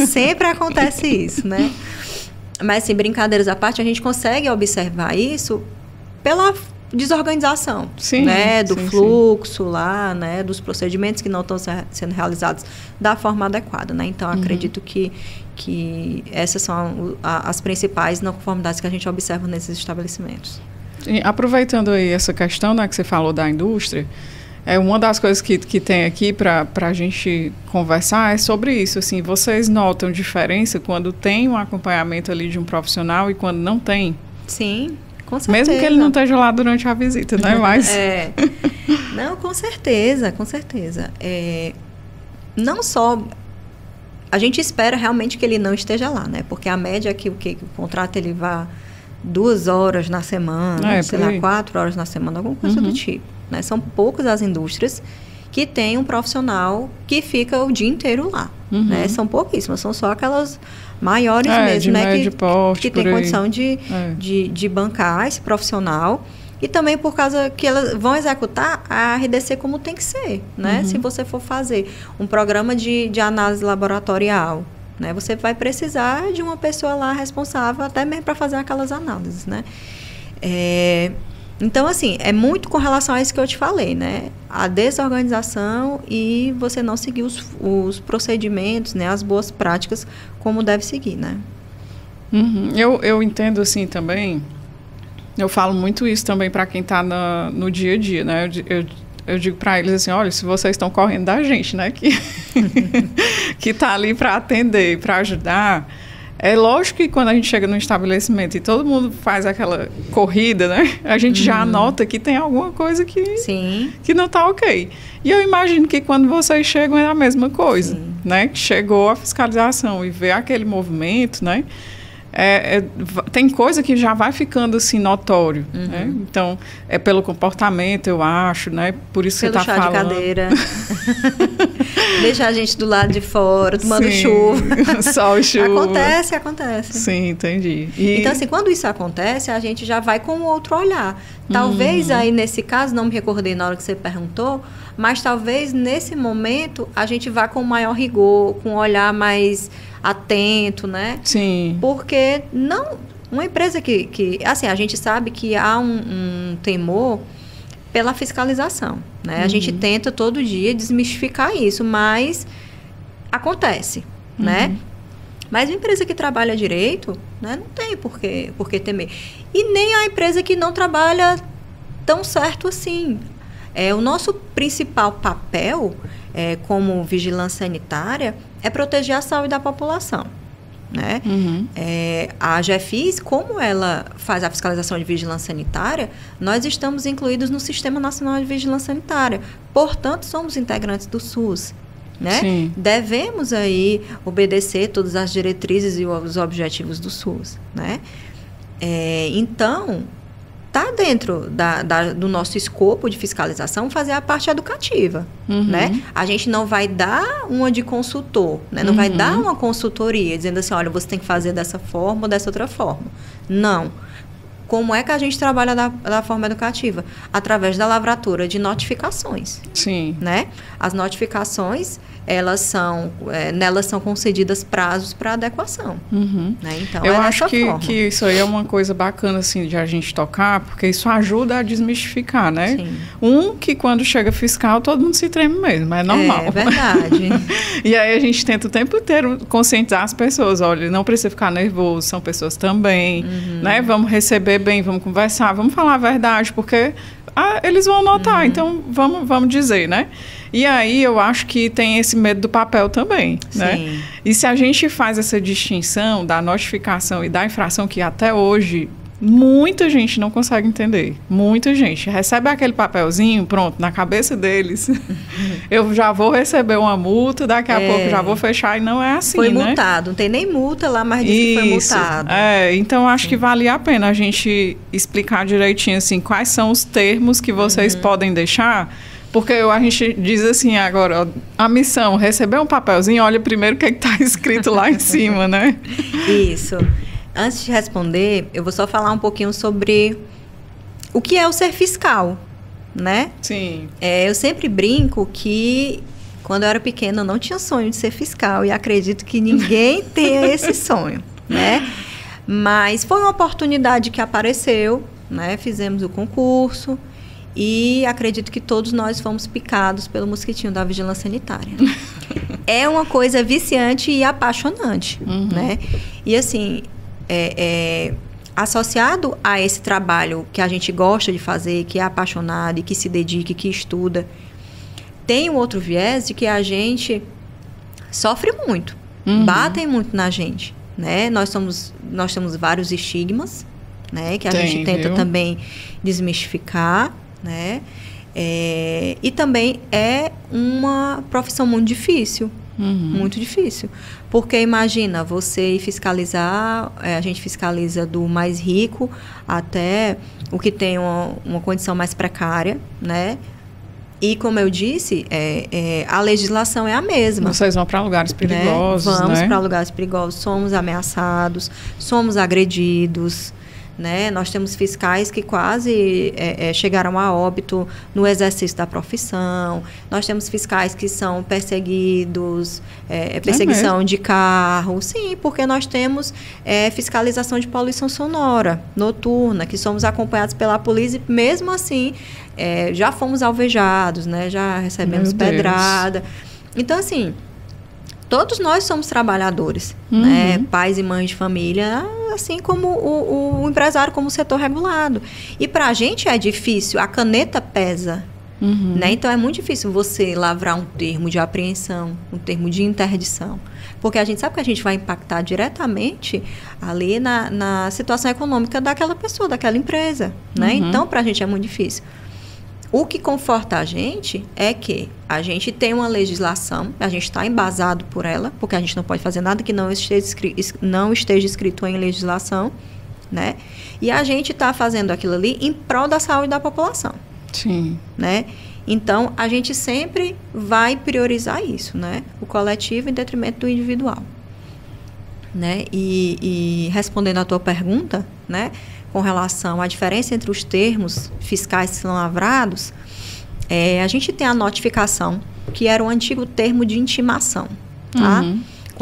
Sempre acontece isso, né? Mas, assim, brincadeiras à parte, a gente consegue observar isso pela desorganização, né, do fluxo lá, né, dos procedimentos que não estão sendo realizados da forma adequada, né? Então, acredito que essas são as principais não conformidades que a gente observa nesses estabelecimentos. E aproveitando aí essa questão, né, que você falou da indústria, uma das coisas que tem aqui para a gente conversar é sobre isso. Assim, vocês notam diferença quando tem um acompanhamento ali de um profissional e quando não tem? Sim. Com certeza. Mesmo que ele não esteja lá durante a visita, né? Mas... Não, com certeza, com certeza. Não só... A gente espera realmente que ele não esteja lá, né? Porque a média é que o contrato ele vá 2 horas na semana, sei lá, 4 horas na semana, alguma coisa do tipo. Né? São poucas as indústrias que têm um profissional que fica o dia inteiro lá. Né? São pouquíssimas, são só aquelas maiores mesmo, né? Que tem condição de bancar esse profissional. E também por causa que elas vão executar a RDC como tem que ser, né? Se você for fazer um programa de análise laboratorial, né? Você vai precisar de uma pessoa lá responsável até mesmo para fazer aquelas análises, né? Então, assim, é muito com relação a isso que eu te falei, né? A desorganização e você não seguir os procedimentos, né? As boas práticas como deve seguir, né? Eu entendo, assim, também Eu falo muito isso também para quem está no dia a dia, né? Eu digo para eles assim, olha, se vocês estão correndo da gente, né? Que tá ali para atender, para ajudar. É lógico que quando a gente chega no estabelecimento e todo mundo faz aquela corrida, né? A gente já nota que tem alguma coisa que não está ok. E eu imagino que quando vocês chegam é a mesma coisa, né? Chegou a fiscalização e vê aquele movimento, né? Tem coisa que já vai ficando assim notório, né? Então é pelo comportamento, eu acho, né? Por isso pelo que você está falando. Chá de cadeira. Deixa a gente do lado de fora, tomando chuva. Sol e chuva. Acontece. Sim, entendi. Então, assim, quando isso acontece, a gente já vai com um outro olhar. Talvez aí, nesse caso, não me recordei na hora que você perguntou, mas talvez nesse momento a gente vá com maior rigor, com um olhar mais atento, né? Sim. Porque uma empresa que assim, a gente sabe que há um temor pela fiscalização, né? A gente tenta todo dia desmistificar isso, mas acontece, né? Mas uma empresa que trabalha direito, né, não tem por que temer. E nem a empresa que não trabalha tão certo assim. O nosso principal papel como vigilância sanitária é proteger a saúde da população, né? A GEFIS, como ela faz a fiscalização de vigilância sanitária, nós estamos incluídos no Sistema Nacional de Vigilância Sanitária. Portanto, somos integrantes do SUS, né? Sim. Devemos aí obedecer todas as diretrizes e os objetivos do SUS, né? Então, está dentro do nosso escopo de fiscalização fazer a parte educativa, né? A gente não vai dar uma de consultor, né? Não vai dar uma consultoria dizendo assim, olha, você tem que fazer dessa forma ou dessa outra forma. Não. Como é que a gente trabalha da forma educativa? Através da lavratura de notificações. Sim. Né? As notificações, nelas são concedidas prazos para adequação. Né? Então, eu acho que isso aí é uma coisa bacana assim, de a gente tocar, porque isso ajuda a desmistificar, né? Sim. Que quando chega fiscal, todo mundo se treme mesmo, é normal. É verdade. E aí a gente tenta o tempo inteiro conscientizar as pessoas, olha, não precisa ficar nervoso, são pessoas também, né? Vamos receber bem, vamos conversar, vamos falar a verdade, porque eles vão notar, então vamos dizer, né? E aí eu acho que tem esse medo do papel também, né? E se a gente faz essa distinção da notificação e da infração, que até hoje muita gente não consegue entender, muita gente recebe aquele papelzinho, pronto, na cabeça deles, eu já vou receber uma multa, daqui a pouco já vou fechar, e não é assim, foi né? multado, não tem nem multa lá, mas diz que foi multado. Então acho que valia a pena a gente explicar direitinho, assim, quais são os termos que vocês podem deixar, porque a gente diz assim agora, ó, a missão, receber um papelzinho, olha primeiro o que está escrito lá em cima, né? Isso. Antes de responder, eu vou só falar um pouquinho sobre o que é o ser fiscal, né? Sim. Eu sempre brinco que, quando eu era pequena, eu não tinha sonho de ser fiscal e acredito que ninguém tenha esse sonho, né? Mas foi uma oportunidade que apareceu, né? Fizemos o concurso e acredito que todos nós fomos picados pelo mosquitinho da vigilância sanitária. É uma coisa viciante e apaixonante, né? E assim... associado a esse trabalho que a gente gosta de fazer, que é apaixonado e que se dedica, que estuda, tem um outro viés de que a gente sofre muito, batem muito na gente, né? Nós temos vários estigmas, né? Que a gente tenta também desmistificar, né? E também é uma profissão muito difícil. Muito difícil. Porque imagina, você ir fiscalizar, a gente fiscaliza do mais rico até o que tem uma condição mais precária, né? E como eu disse, a legislação é a mesma. Vocês vão para lugares perigosos, né? Vamos para lugares perigosos, somos ameaçados, somos agredidos, né? Nós temos fiscais que quase chegaram a óbito no exercício da profissão. Nós temos fiscais que são perseguidos, perseguição de carro. Sim, porque nós temos fiscalização de poluição sonora noturna, que somos acompanhados pela polícia e mesmo assim já fomos alvejados, né? Já recebemos pedrada. Então, assim, Todos nós somos trabalhadores, né? Pais e mães de família, assim como o empresário, como o setor regulado. E para a gente é difícil, a caneta pesa. Né? Então, é muito difícil você lavrar um termo de apreensão, um termo de interdição. Porque a gente sabe que a gente vai impactar diretamente ali na situação econômica daquela pessoa, daquela empresa. Né? Então, para a gente é muito difícil. O que conforta a gente é que a gente tem uma legislação, a gente está embasado por ela, porque a gente não pode fazer nada que não esteja escrito em legislação, né? E a gente está fazendo aquilo ali em prol da saúde da população. Sim. Né? Então, a gente sempre vai priorizar isso, né? O coletivo em detrimento do individual. Né? E respondendo à tua pergunta, né? Com relação à diferença entre os termos fiscais que são lavrados, a gente tem a notificação, que era o antigo termo de intimação. Tá?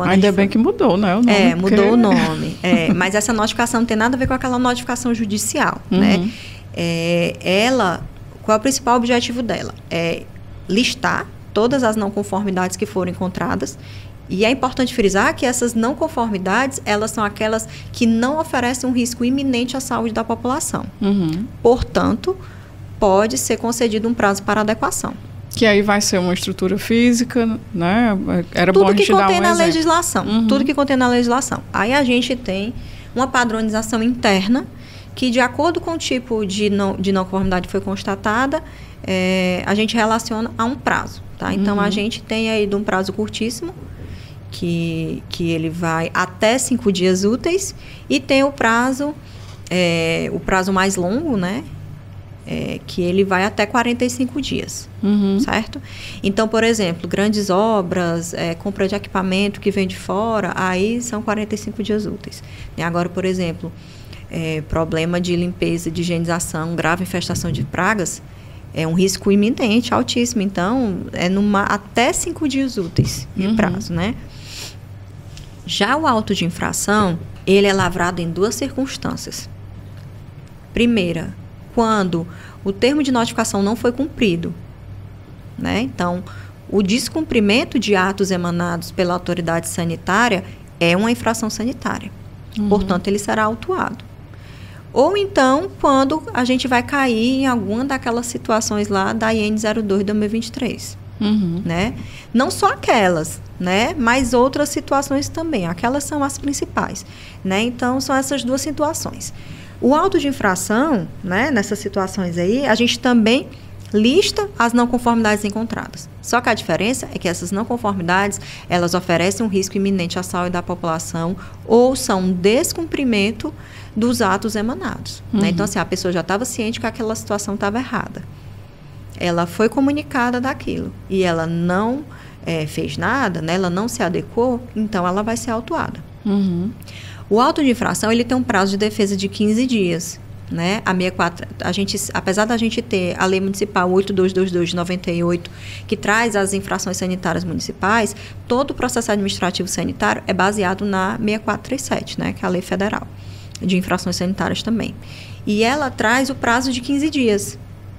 Ainda bem que mudou, né? O nome, mudou o nome. Mas essa notificação não tem nada a ver com aquela notificação judicial. Né? Qual é o principal objetivo dela? É listar todas as não conformidades que foram encontradas. E é importante frisar que essas não conformidades, elas são aquelas que não oferecem um risco iminente à saúde da população. Portanto, pode ser concedido um prazo para adequação. Que aí vai ser uma estrutura física, né? Era bom a gente dar um exemplo. Tudo que contém na legislação. Tudo que contém na legislação. Aí a gente tem uma padronização interna, que de acordo com o tipo de não conformidade que foi constatada, a gente relaciona a um prazo. Tá? Então, a gente tem aí de um prazo curtíssimo, que ele vai até 5 dias úteis, e tem o prazo mais longo, né? Que ele vai até 45 dias, certo? Então, por exemplo, grandes obras, compra de equipamento que vem de fora, aí são 45 dias úteis. E agora, por exemplo, problema de limpeza, de higienização, grave infestação de pragas, é um risco iminente, altíssimo. Então, até 5 dias úteis de prazo, né? Já o auto de infração, ele é lavrado em 2 circunstâncias. Primeira, quando o termo de notificação não foi cumprido, né? Então, o descumprimento de atos emanados pela autoridade sanitária é uma infração sanitária. Portanto, ele será autuado. Ou então, quando a gente vai cair em alguma daquelas situações lá da IN 02 de 2023. Né? Não só aquelas, né? Mas outras situações também. Aquelas são as principais. Né? Então, são essas 2 situações. O auto de infração, né? Nessas situações aí, a gente também lista as não conformidades encontradas. Só que a diferença é que essas não conformidades, elas oferecem um risco iminente à saúde da população ou são um descumprimento dos atos emanados. Né? Então, assim, a pessoa já estava ciente que aquela situação estava errada. Ela foi comunicada daquilo e ela não fez nada, né? Ela não se adequou, então ela vai ser autuada. O auto de infração, ele tem um prazo de defesa de 15 dias. Né? A 64, apesar da gente ter a Lei Municipal 8222 de 98, que traz as infrações sanitárias municipais, todo o processo administrativo sanitário é baseado na 6437, né? Que é a Lei Federal de Infrações Sanitárias também. E ela traz o prazo de 15 dias.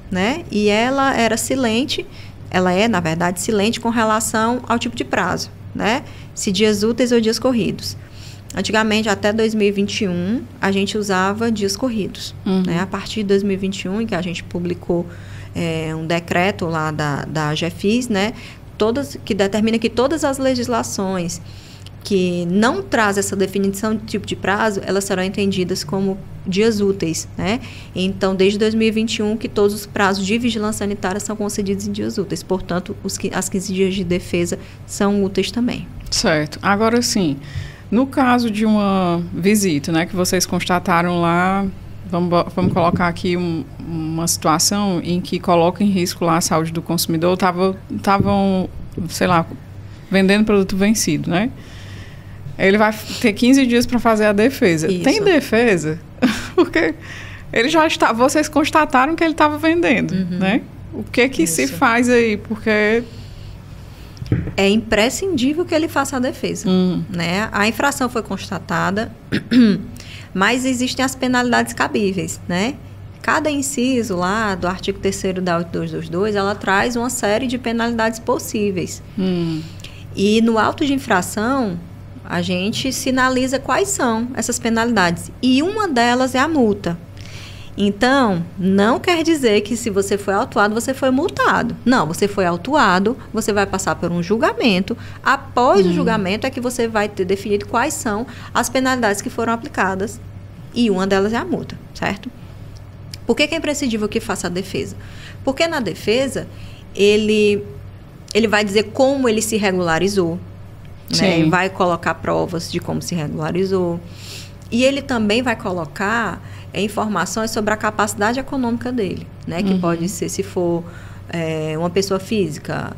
Né? E ela era silente, ela é, na verdade, silente com relação ao tipo de prazo, né? Se dias úteis ou dias corridos. Antigamente, até 2021, a gente usava dias corridos. Né? A partir de 2021, em que a gente publicou um decreto lá da AGEFIS, né? Que determina que todas as legislações que não traz essa definição de tipo de prazo, elas serão entendidas como dias úteis, né? Então, desde 2021, que todos os prazos de vigilância sanitária são concedidos em dias úteis. Portanto, as 15 dias de defesa são úteis também. Certo. Agora, sim, no caso de uma visita, né, que vocês constataram lá, vamos colocar aqui uma situação em que coloca em risco lá a saúde do consumidor, estavam, sei lá, vendendo produto vencido, né? Ele vai ter 15 dias para fazer a defesa. Isso. Tem defesa? Porque ele já está. Vocês constataram que ele estava vendendo, né? O que se faz aí? Porque é imprescindível que ele faça a defesa, né? A infração foi constatada, mas existem as penalidades cabíveis, né? Cada inciso lá do artigo 3º da 8222, ela traz uma série de penalidades possíveis. E no auto de infração, a gente sinaliza quais são essas penalidades. E uma delas é a multa. Então, não quer dizer que se você foi autuado, você foi multado. Não, você foi autuado, você vai passar por um julgamento. Após o julgamento é que você vai ter definido quais são as penalidades que foram aplicadas. E uma delas é a multa, certo? Por que é imprescindível que faça a defesa? Porque na defesa, ele vai dizer como ele se regularizou, né? Vai colocar provas de como se regularizou. E ele também vai colocar informações sobre a capacidade econômica dele, né? Que pode ser, se for uma pessoa física,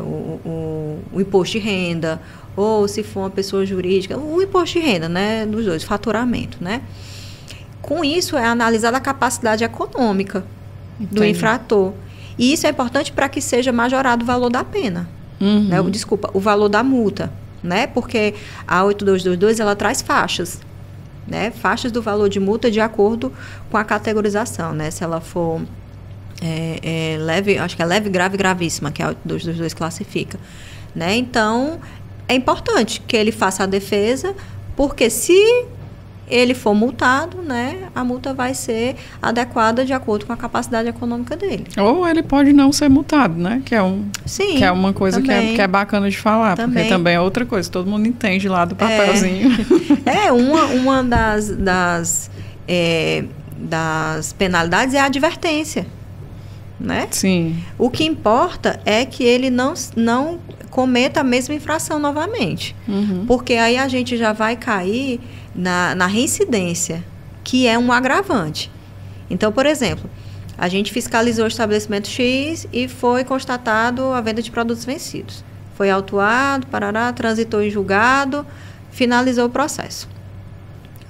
o imposto de renda, ou se for uma pessoa jurídica, o imposto de renda, né? Dos dois, faturamento, né? Com isso, é analisada a capacidade econômica do infrator. E isso é importante para que seja majorado o valor da pena. Né? Desculpa, o valor da multa, né? Porque a 8222, ela traz faixas. Né? Faixas do valor de multa de acordo com a categorização, né? Se ela for leve, acho que é leve, grave e gravíssima, que a 8222 classifica, né? Então, é importante que ele faça a defesa, porque se ele for multado, né, a multa vai ser adequada de acordo com a capacidade econômica dele. Ou ele pode não ser multado, né? Sim, que é uma coisa que é bacana de falar, porque também é outra coisa, todo mundo entende lá do papelzinho. Uma das penalidades é a advertência, né? Sim. O que importa é que ele não cometa a mesma infração novamente, porque aí a gente já vai cair na reincidência, que é um agravante. Então, por exemplo, a gente fiscalizou o estabelecimento X e foi constatado a venda de produtos vencidos. Foi autuado, transitou em julgado, finalizou o processo.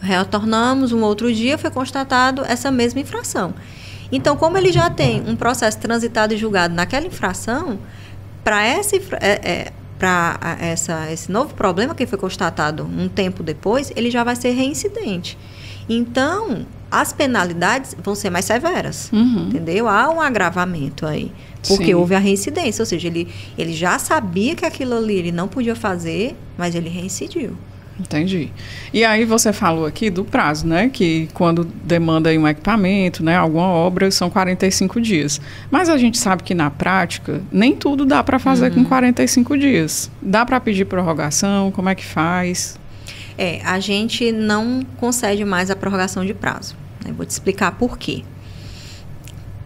Retornamos um outro dia, foi constatado essa mesma infração. Então, como ele já tem um processo transitado e julgado naquela infração, para esse novo problema que foi constatado um tempo depois, ele já vai ser reincidente. Então, as penalidades vão ser mais severas, entendeu? Há um agravamento aí, porque houve a reincidência, ou seja, ele já sabia que aquilo ali ele não podia fazer, mas ele reincidiu. Entendi. E aí você falou aqui do prazo, né? Que quando demanda aí um equipamento, né? Alguma obra, são 45 dias. Mas a gente sabe que na prática, nem tudo dá para fazer com 45 dias. Dá para pedir prorrogação? Como é que faz? A gente não concede mais a prorrogação de prazo. Né? Vou te explicar por quê.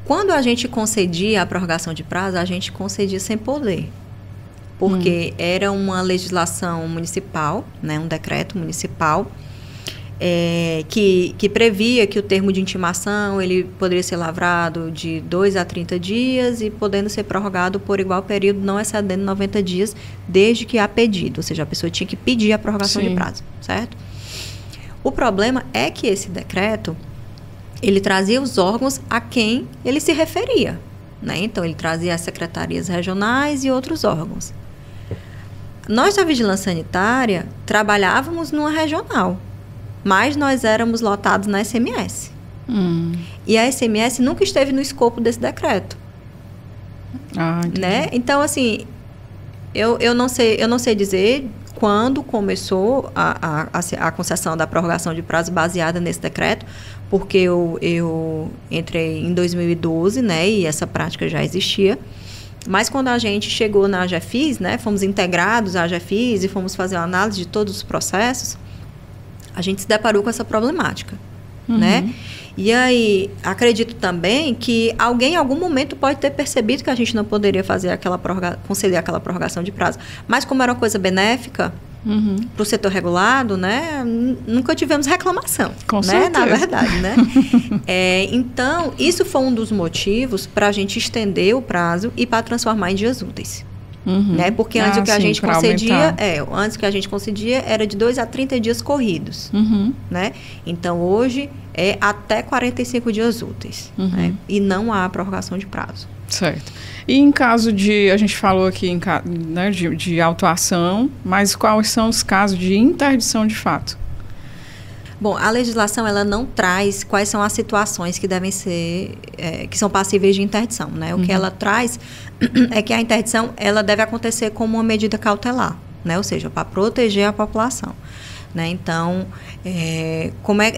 Quando a gente concedia a prorrogação de prazo, a gente concedia sem poder. Porque era uma legislação municipal, né, um decreto municipal, que previa que o termo de intimação ele poderia ser lavrado de 2 a 30 dias e podendo ser prorrogado por igual período, não excedendo 90 dias, desde que há pedido. Ou seja, a pessoa tinha que pedir a prorrogação de prazo, certo? O problema é que esse decreto, ele trazia os órgãos a quem ele se referia. Né? Então, ele trazia as secretarias regionais e outros órgãos. Nós da Vigilância Sanitária trabalhávamos numa regional, mas nós éramos lotados na SMS. E a SMS nunca esteve no escopo desse decreto. Né? Então, assim, eu não sei dizer quando começou a concessão da prorrogação de prazo baseada nesse decreto, porque eu entrei em 2012, né, e essa prática já existia. Mas quando a gente chegou na AGEFIS, né, fomos integrados à AGEFIS e fomos fazer uma análise de todos os processos, a gente se deparou com essa problemática, né? E aí, acredito também que alguém em algum momento pode ter percebido que a gente não poderia fazer conceder aquela prorrogação de prazo. Mas como era uma coisa benéfica para o setor regulado, né, nunca tivemos reclamação. Com né, certeza. Na verdade, né? Então, isso foi um dos motivos para a gente estender o prazo e para transformar em dias úteis. Né? Porque antes o que a gente concedia, antes que a gente concedia era de 2 a 30 dias corridos. Né? Então, hoje é até 45 dias úteis. Né? E não há prorrogação de prazo. Certo. E em caso de, a gente falou aqui né, de autuação, mas quais são os casos de interdição de fato? Bom, a legislação ela não traz quais são as situações que devem ser, que são passíveis de interdição, né? O que ela traz é que a interdição ela deve acontecer como uma medida cautelar, né? Ou seja, para proteger a população, né? Então,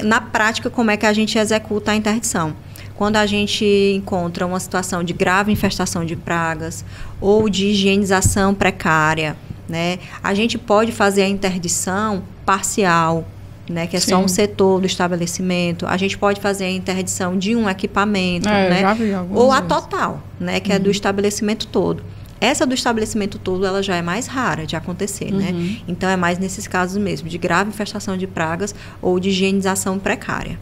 na prática, como é que a gente executa a interdição? Quando a gente encontra uma situação de grave infestação de pragas ou de higienização precária, né? A gente pode fazer a interdição parcial, né, que é só um setor do estabelecimento. A gente pode fazer a interdição de um equipamento, né, já vi ou a total, né, que é do estabelecimento todo. Essa do estabelecimento todo, ela já é mais rara de acontecer, né? Então, é mais nesses casos mesmo, de grave infestação de pragas ou de higienização precária.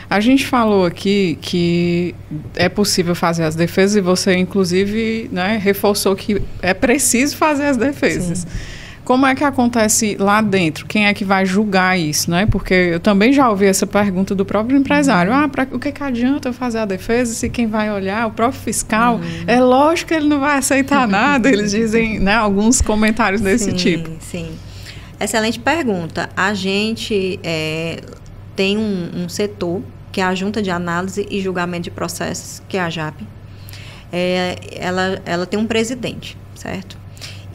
A gente falou aqui que é possível fazer as defesas e você, inclusive, né, reforçou que é preciso fazer as defesas. Sim. Como é que acontece lá dentro? Quem é que vai julgar isso, né? Porque eu também já ouvi essa pergunta do próprio empresário. O que adianta eu fazer a defesa se quem vai olhar, o próprio fiscal, é lógico que ele não vai aceitar nada. Eles dizem, né, alguns comentários desse tipo. Sim. Excelente pergunta. A gente tem um setor, que é a Junta de Análise e Julgamento de Processos, que é a JAP. Ela tem um presidente, certo?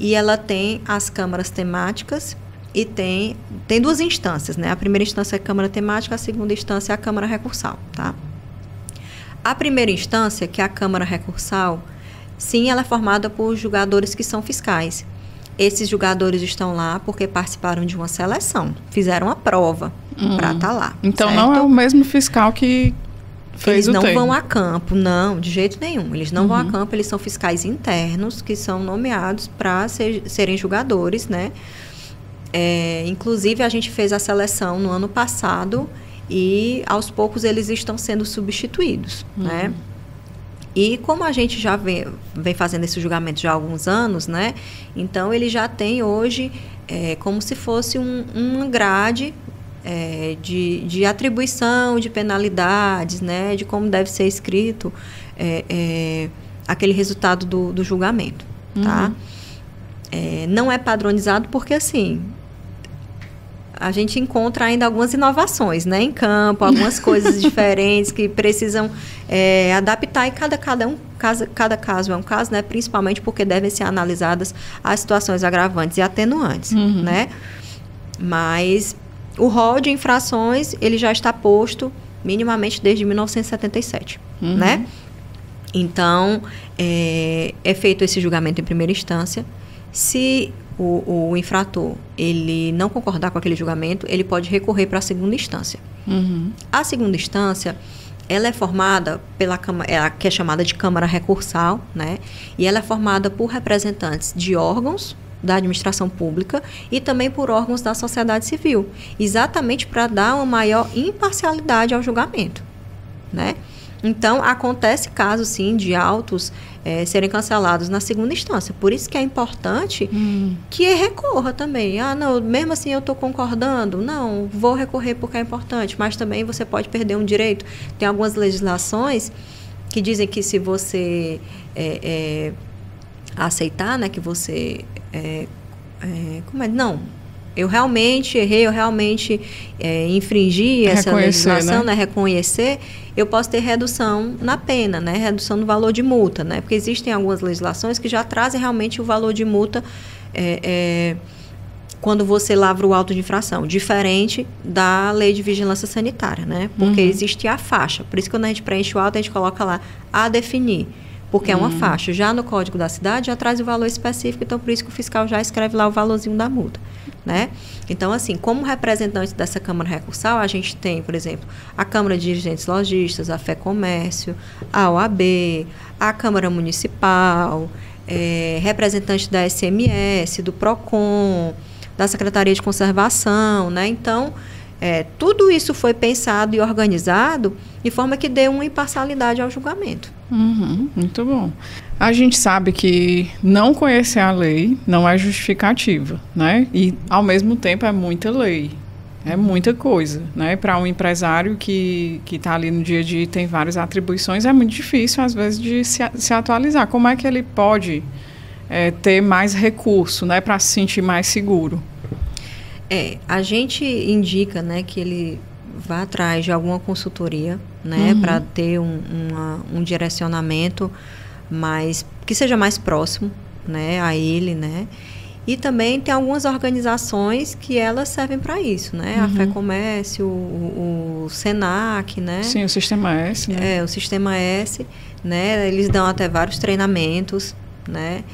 E ela tem as câmaras temáticas e tem duas instâncias, né? A primeira instância é a Câmara Temática, a segunda instância é a Câmara Recursal, tá? A primeira instância, que é a Câmara Recursal, sim, ela é formada por julgadores que são fiscais. Esses julgadores estão lá porque participaram de uma seleção, fizeram a prova para estar lá. Então, certo? Não é o mesmo fiscal que... Eles não vão a campo, não, de jeito nenhum. Eles não vão a campo, eles são fiscais internos que são nomeados para serem julgadores, né? Inclusive, a gente fez a seleção no ano passado e, aos poucos, eles estão sendo substituídos, né? E como a gente já vem fazendo esse julgamento já há alguns anos, né? Então, ele já tem hoje como se fosse uma grade... de atribuição de penalidades, né, de como deve ser escrito aquele resultado do julgamento, tá? Não é padronizado porque, assim, a gente encontra ainda algumas inovações, né, em campo, algumas coisas diferentes que precisam adaptar e cada caso é um caso, né, principalmente porque devem ser analisadas as situações agravantes e atenuantes, né? Mas... o rol de infrações, ele já está posto minimamente desde 1977, né? Então, é feito esse julgamento em primeira instância. Se o infrator, ele não concordar com aquele julgamento, ele pode recorrer para a segunda instância. A segunda instância, ela é formada pela Câmara, que é chamada de Câmara Recursal, né? E ela é formada por representantes de órgãos da administração pública e também por órgãos da sociedade civil, exatamente para dar uma maior imparcialidade ao julgamento, né? Então, acontece casos, sim, de autos serem cancelados na segunda instância. Por isso que é importante que recorra também. Não, mesmo assim eu estou concordando. Não, vou recorrer porque é importante, mas também você pode perder um direito. Tem algumas legislações que dizem que se você aceitar, né, que você... Não, eu realmente errei, eu realmente infringi essa legislação, né? Reconhecer, eu posso ter redução na pena, né? Redução no valor de multa, né? Porque existem algumas legislações que já trazem realmente o valor de multa quando você lavra o auto de infração, diferente da lei de vigilância sanitária, né? Porque existe a faixa, por isso que quando a gente preenche o auto, a gente coloca lá a definir. Porque é uma faixa. Já no Código da Cidade, já traz o valor específico, então por isso que o fiscal já escreve lá o valorzinho da multa, né? Então, assim, como representante dessa Câmara Recursal, a gente tem, por exemplo, a Câmara de Dirigentes Lojistas, a FEComércio, a OAB, a Câmara Municipal, representante da SMS, do PROCON, da Secretaria de Conservação, né? Então, tudo isso foi pensado e organizado de forma que dê uma imparcialidade ao julgamento. Muito bom. A gente sabe que não conhecer a lei não é justificativa, né? E, ao mesmo tempo, é muita lei. É muita coisa, né? Para um empresário que está ali no dia a dia e tem várias atribuições, é muito difícil, às vezes, de se atualizar. Como é que ele pode ter mais recurso, né? Para se sentir mais seguro? A gente indica, né, que ele vá atrás de alguma consultoria, né, para ter um direcionamento que seja mais próximo, né, a ele, né. E também tem algumas organizações que elas servem para isso, né? A FEComércio, o SENAC, né? Sim, o Sistema S, né? O Sistema S, né? Eles dão até vários treinamentos, né?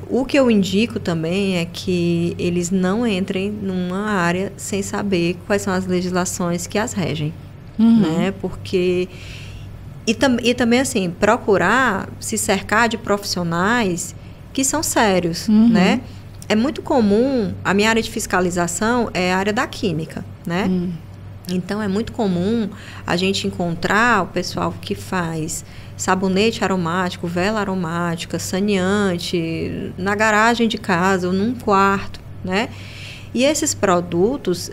O que eu indico também é que eles não entrem numa área sem saber quais são as legislações que as regem, né? Porque... E também, assim, procurar se cercar de profissionais que são sérios, né? É muito comum, a minha área de fiscalização é a área da química, né? Então, é muito comum a gente encontrar o pessoal que faz sabonete aromático, vela aromática, saneante, na garagem de casa ou num quarto, né? E esses produtos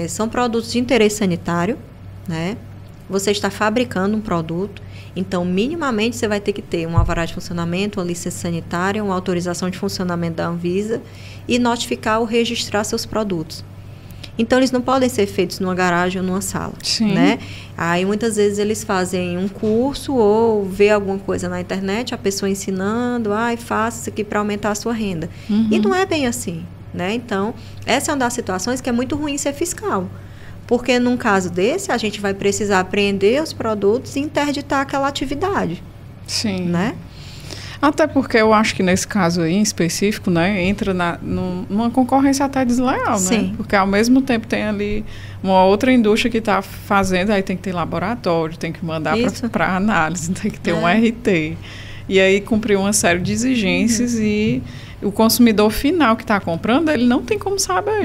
são produtos de interesse sanitário, né? Você está fabricando um produto, então, minimamente, você vai ter que ter um alvará de funcionamento, uma licença sanitária, uma autorização de funcionamento da Anvisa e notificar ou registrar seus produtos. Então, eles não podem ser feitos numa garagem ou numa sala, né? Aí, muitas vezes, eles fazem um curso ou vê alguma coisa na internet, a pessoa ensinando, faça isso aqui para aumentar a sua renda. E não é bem assim, né? Então, essa é uma das situações que é muito ruim ser fiscal. Porque, num caso desse, a gente vai precisar apreender os produtos e interditar aquela atividade. Sim. Né? Até porque eu acho que nesse caso aí, em específico, né, entra numa concorrência até desleal, Sim. né? Porque, ao mesmo tempo, tem ali uma outra indústria que está fazendo, aí tem que ter laboratório, tem que mandar para análise, tem que ter um RT. E aí, cumprir uma série de exigências e... O consumidor final que está comprando, ele não tem como saber,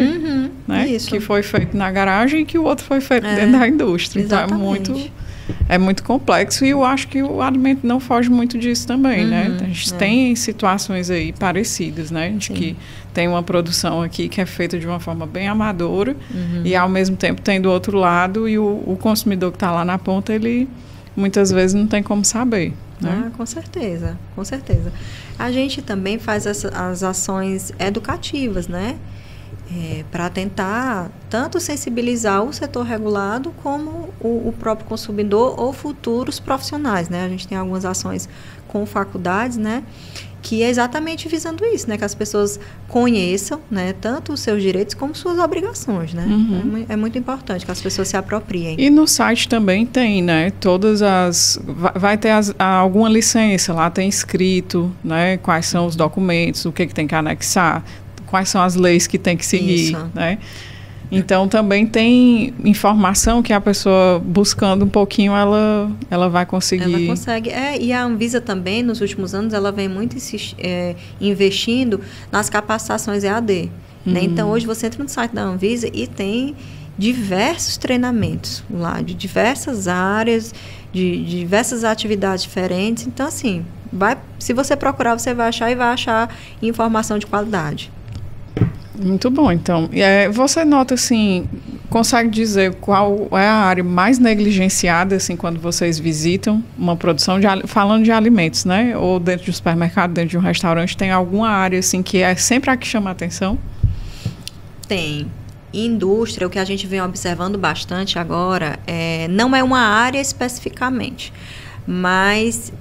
né? Isso. Que foi feito na garagem e que o outro foi feito dentro da indústria. Exatamente. Então, é muito complexo e eu acho que o alimento não foge muito disso também, né? A gente tem situações aí parecidas, né? De que tem uma produção aqui que é feita de uma forma bem amadora e, ao mesmo tempo, tem do outro lado e o consumidor que está lá na ponta, ele muitas vezes não tem como saber. Né? Com certeza, com certeza. A gente também faz as ações educativas, né? Para tentar tanto sensibilizar o setor regulado como o próprio consumidor ou futuros profissionais, né? A gente tem algumas ações com faculdades, né? Que é exatamente visando isso, né? Que as pessoas conheçam, né? Tanto os seus direitos como suas obrigações, né? É muito importante que as pessoas se apropriem. E no site também tem, né? Vai ter alguma licença, lá tem escrito, né? Quais são os documentos, o que tem que anexar, quais são as leis que tem que seguir, né? Então, também tem informação que a pessoa, buscando um pouquinho, ela vai conseguir. Ela consegue. E a Anvisa também, nos últimos anos, ela vem muito investindo nas capacitações EAD. Né? Então, hoje você entra no site da Anvisa e tem diversos treinamentos lá, de diversas áreas, de diversas atividades diferentes. Então, assim, se você procurar, você vai achar e vai achar informação de qualidade. Muito bom, então. Você nota, assim, consegue dizer qual é a área mais negligenciada, assim, quando vocês visitam uma produção, falando de alimentos, né? Ou dentro de um supermercado, dentro de um restaurante, tem alguma área, assim, que é sempre a que chama a atenção? Tem. Indústria, o que a gente vem observando bastante agora, não é uma área especificamente, mas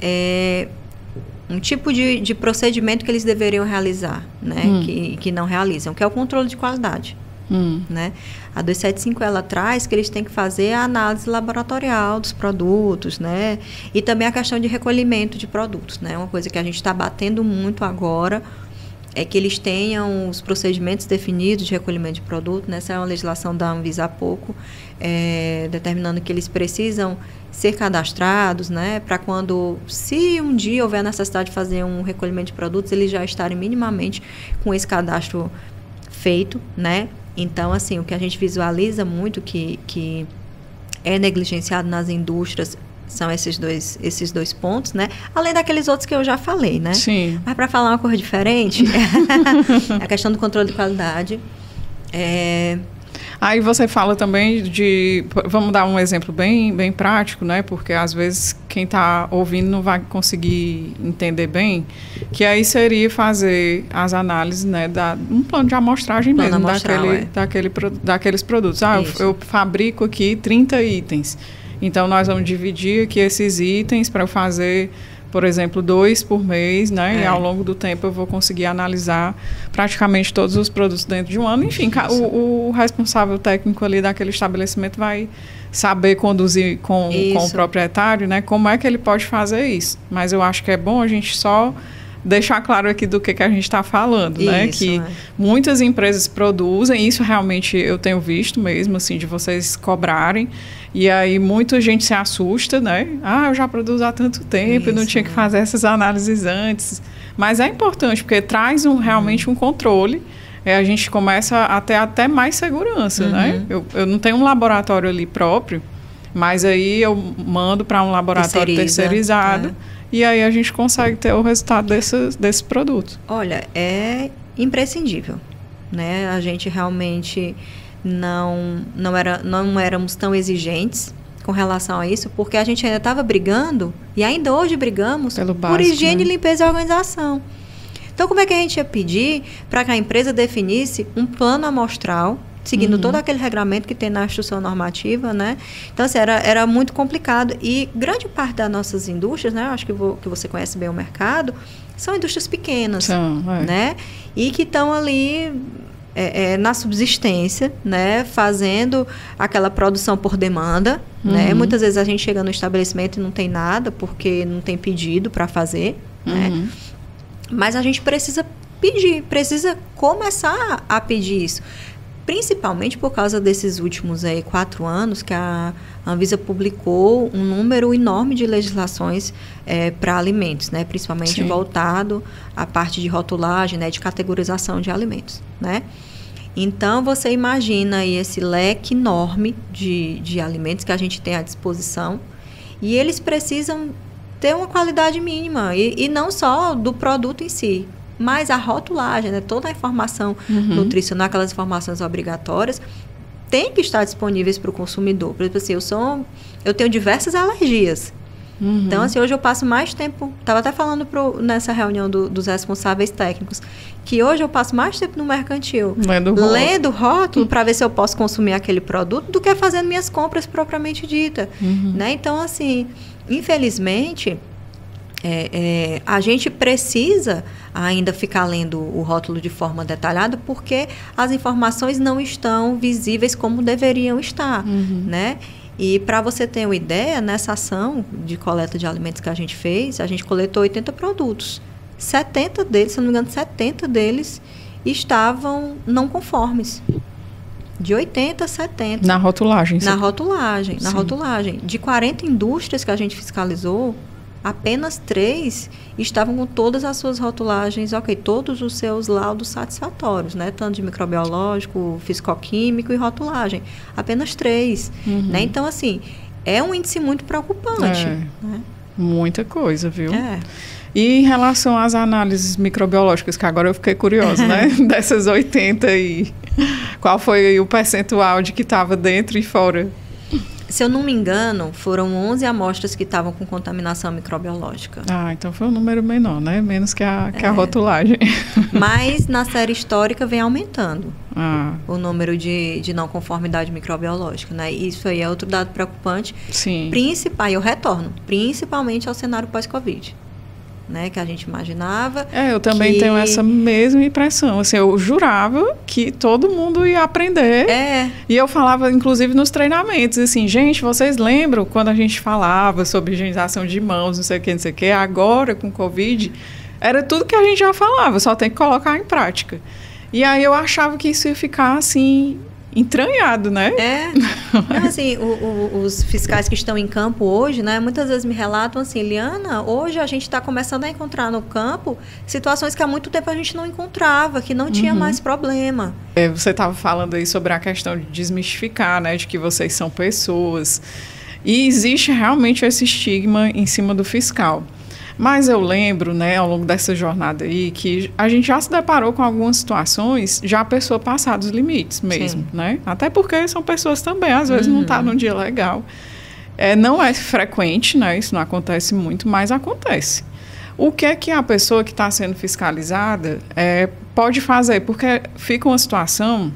um tipo de procedimento que eles deveriam realizar, né? Que não realizam, que é o controle de qualidade. Né? A 275 ela traz que eles têm que fazer a análise laboratorial dos produtos, né? E também a questão de recolhimento de produtos, né? Uma coisa que a gente está batendo muito agora é que eles tenham os procedimentos definidos de recolhimento de produto, né? Essa é uma legislação da Anvisa há pouco, determinando que eles precisam ser cadastrados, né? Para quando, se um dia houver necessidade de fazer um recolhimento de produtos, eles já estarem minimamente com esse cadastro feito, né? Então, assim, o que a gente visualiza muito que é negligenciado nas indústrias são esses dois pontos, né? Além daqueles outros que eu já falei, né? Sim. Mas para falar uma coisa diferente, a questão do controle de qualidade. Aí você fala também de... Vamos dar um exemplo bem prático, né? Porque às vezes quem está ouvindo não vai conseguir entender bem, que aí seria fazer as análises, né? Um plano de amostragem mesmo daqueles produtos. Eu fabrico aqui 30 itens. Então, nós vamos dividir aqui esses itens para eu fazer, por exemplo, 2 por mês, né? E ao longo do tempo eu vou conseguir analisar praticamente todos os produtos dentro de um ano. Enfim, o responsável técnico ali daquele estabelecimento vai saber conduzir com o proprietário, né? Como é que ele pode fazer isso. Mas eu acho que é bom a gente só deixar claro aqui do que a gente está falando, né? Que muitas empresas produzem, isso realmente eu tenho visto mesmo, assim, de vocês cobrarem, e aí muita gente se assusta, né? Eu já produzo há tanto tempo, eu não tinha que fazer essas análises antes. Mas é importante, porque traz realmente um controle, a gente começa a ter até mais segurança, né? Eu não tenho um laboratório ali próprio, mas aí eu mando para um laboratório terceirizado, e aí a gente consegue ter o resultado desse produto. Olha, é imprescindível, né? A gente realmente não éramos tão exigentes com relação a isso, porque a gente ainda estava brigando, e ainda hoje brigamos, por higiene, limpeza e organização. Então, como é que a gente ia pedir para que a empresa definisse um plano amostral, seguindo todo aquele regramento que tem na instrução normativa, né? Então, assim, era muito complicado. E grande parte das nossas indústrias, né? Acho que você conhece bem o mercado, são indústrias pequenas, né? E que estão ali na subsistência, né? Fazendo aquela produção por demanda, né? Muitas vezes a gente chega no estabelecimento e não tem nada, porque não tem pedido para fazer, né? Mas a gente precisa pedir, precisa começar a pedir isso. Principalmente por causa desses últimos 4 anos que a Anvisa publicou um número enorme de legislações para alimentos, né? Principalmente voltado à parte de rotulagem, né? De categorização de alimentos, né? Então, você imagina aí esse leque enorme de alimentos que a gente tem à disposição, e eles precisam ter uma qualidade mínima, e não só do produto em si, mas a rotulagem, né? Toda a informação nutricional, aquelas informações obrigatórias, tem que estar disponíveis para o consumidor. Por exemplo, assim, eu tenho diversas alergias. Então, assim, hoje eu passo mais tempo... Estava até falando nessa reunião dos responsáveis técnicos, que hoje eu passo mais tempo no mercantil lendo o rótulo para ver se eu posso consumir aquele produto, do que fazendo minhas compras propriamente dita. Né? Então, assim, infelizmente... a gente precisa ainda ficar lendo o rótulo de forma detalhada, porque as informações não estão visíveis como deveriam estar, né? E para você ter uma ideia, nessa ação de coleta de alimentos que a gente fez, a gente coletou 80 produtos. 70 deles, se não me engano, 70 deles estavam não conformes. De 80 a 70. Na rotulagem. Na rotulagem. De 40 indústrias que a gente fiscalizou, apenas 3 estavam com todas as suas rotulagens, todos os seus laudos satisfatórios, né? Tanto de microbiológico, fisicoquímico e rotulagem. Apenas 3. Né? Então, assim, é um índice muito preocupante. Né? Muita coisa, viu? E em relação às análises microbiológicas, que agora eu fiquei curiosa, né? Dessas 80 aí, qual foi o percentual de que estava dentro e fora? Se eu não me engano, foram 11 amostras que estavam com contaminação microbiológica. Então foi um número menor, né? Menos que a rotulagem. Mas na série histórica vem aumentando o número de não conformidade microbiológica, né? Isso aí é outro dado preocupante. Sim. Eu retorno, principalmente ao cenário pós-Covid. Né, que a gente imaginava. Eu também tenho essa mesma impressão. Assim, eu jurava que todo mundo ia aprender. E eu falava, inclusive, nos treinamentos, assim, gente, vocês lembram quando a gente falava sobre higienização de mãos, não sei o que, agora com Covid, era tudo que a gente já falava, só tem que colocar em prática. E aí eu achava que isso ia ficar, assim, entranhado, né? Não, assim, os fiscais que estão em campo hoje, né, muitas vezes me relatam assim, Eliana, hoje a gente está começando a encontrar no campo situações que há muito tempo a gente não encontrava, que não tinha mais problema. Você estava falando aí sobre a questão de desmistificar, né, de que vocês são pessoas. E existe realmente esse estigma em cima do fiscal. Mas eu lembro, né, ao longo dessa jornada aí, que a gente já se deparou com algumas situações, já a pessoa passar dos limites mesmo, né? Até porque são pessoas também, às vezes não está num dia legal. Não é frequente, né? Isso não acontece muito, mas acontece. O que é que a pessoa que está sendo fiscalizada pode fazer? Porque fica uma situação,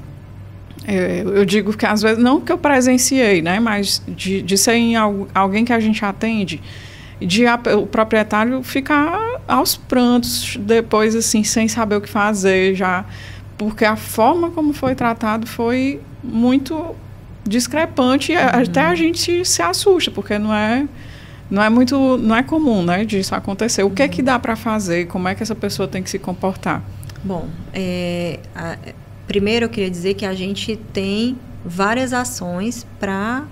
eu digo que às vezes, não que eu presenciei, né? Mas de ser em alguém que a gente atende, o proprietário ficar aos prantos depois, assim, sem saber o que fazer, já, porque a forma como foi tratado foi muito discrepante, até a gente se assusta, porque não é comum, né, disso acontecer. O que é que dá para fazer? Como é que essa pessoa tem que se comportar? Bom, primeiro eu queria dizer que a gente tem várias ações para,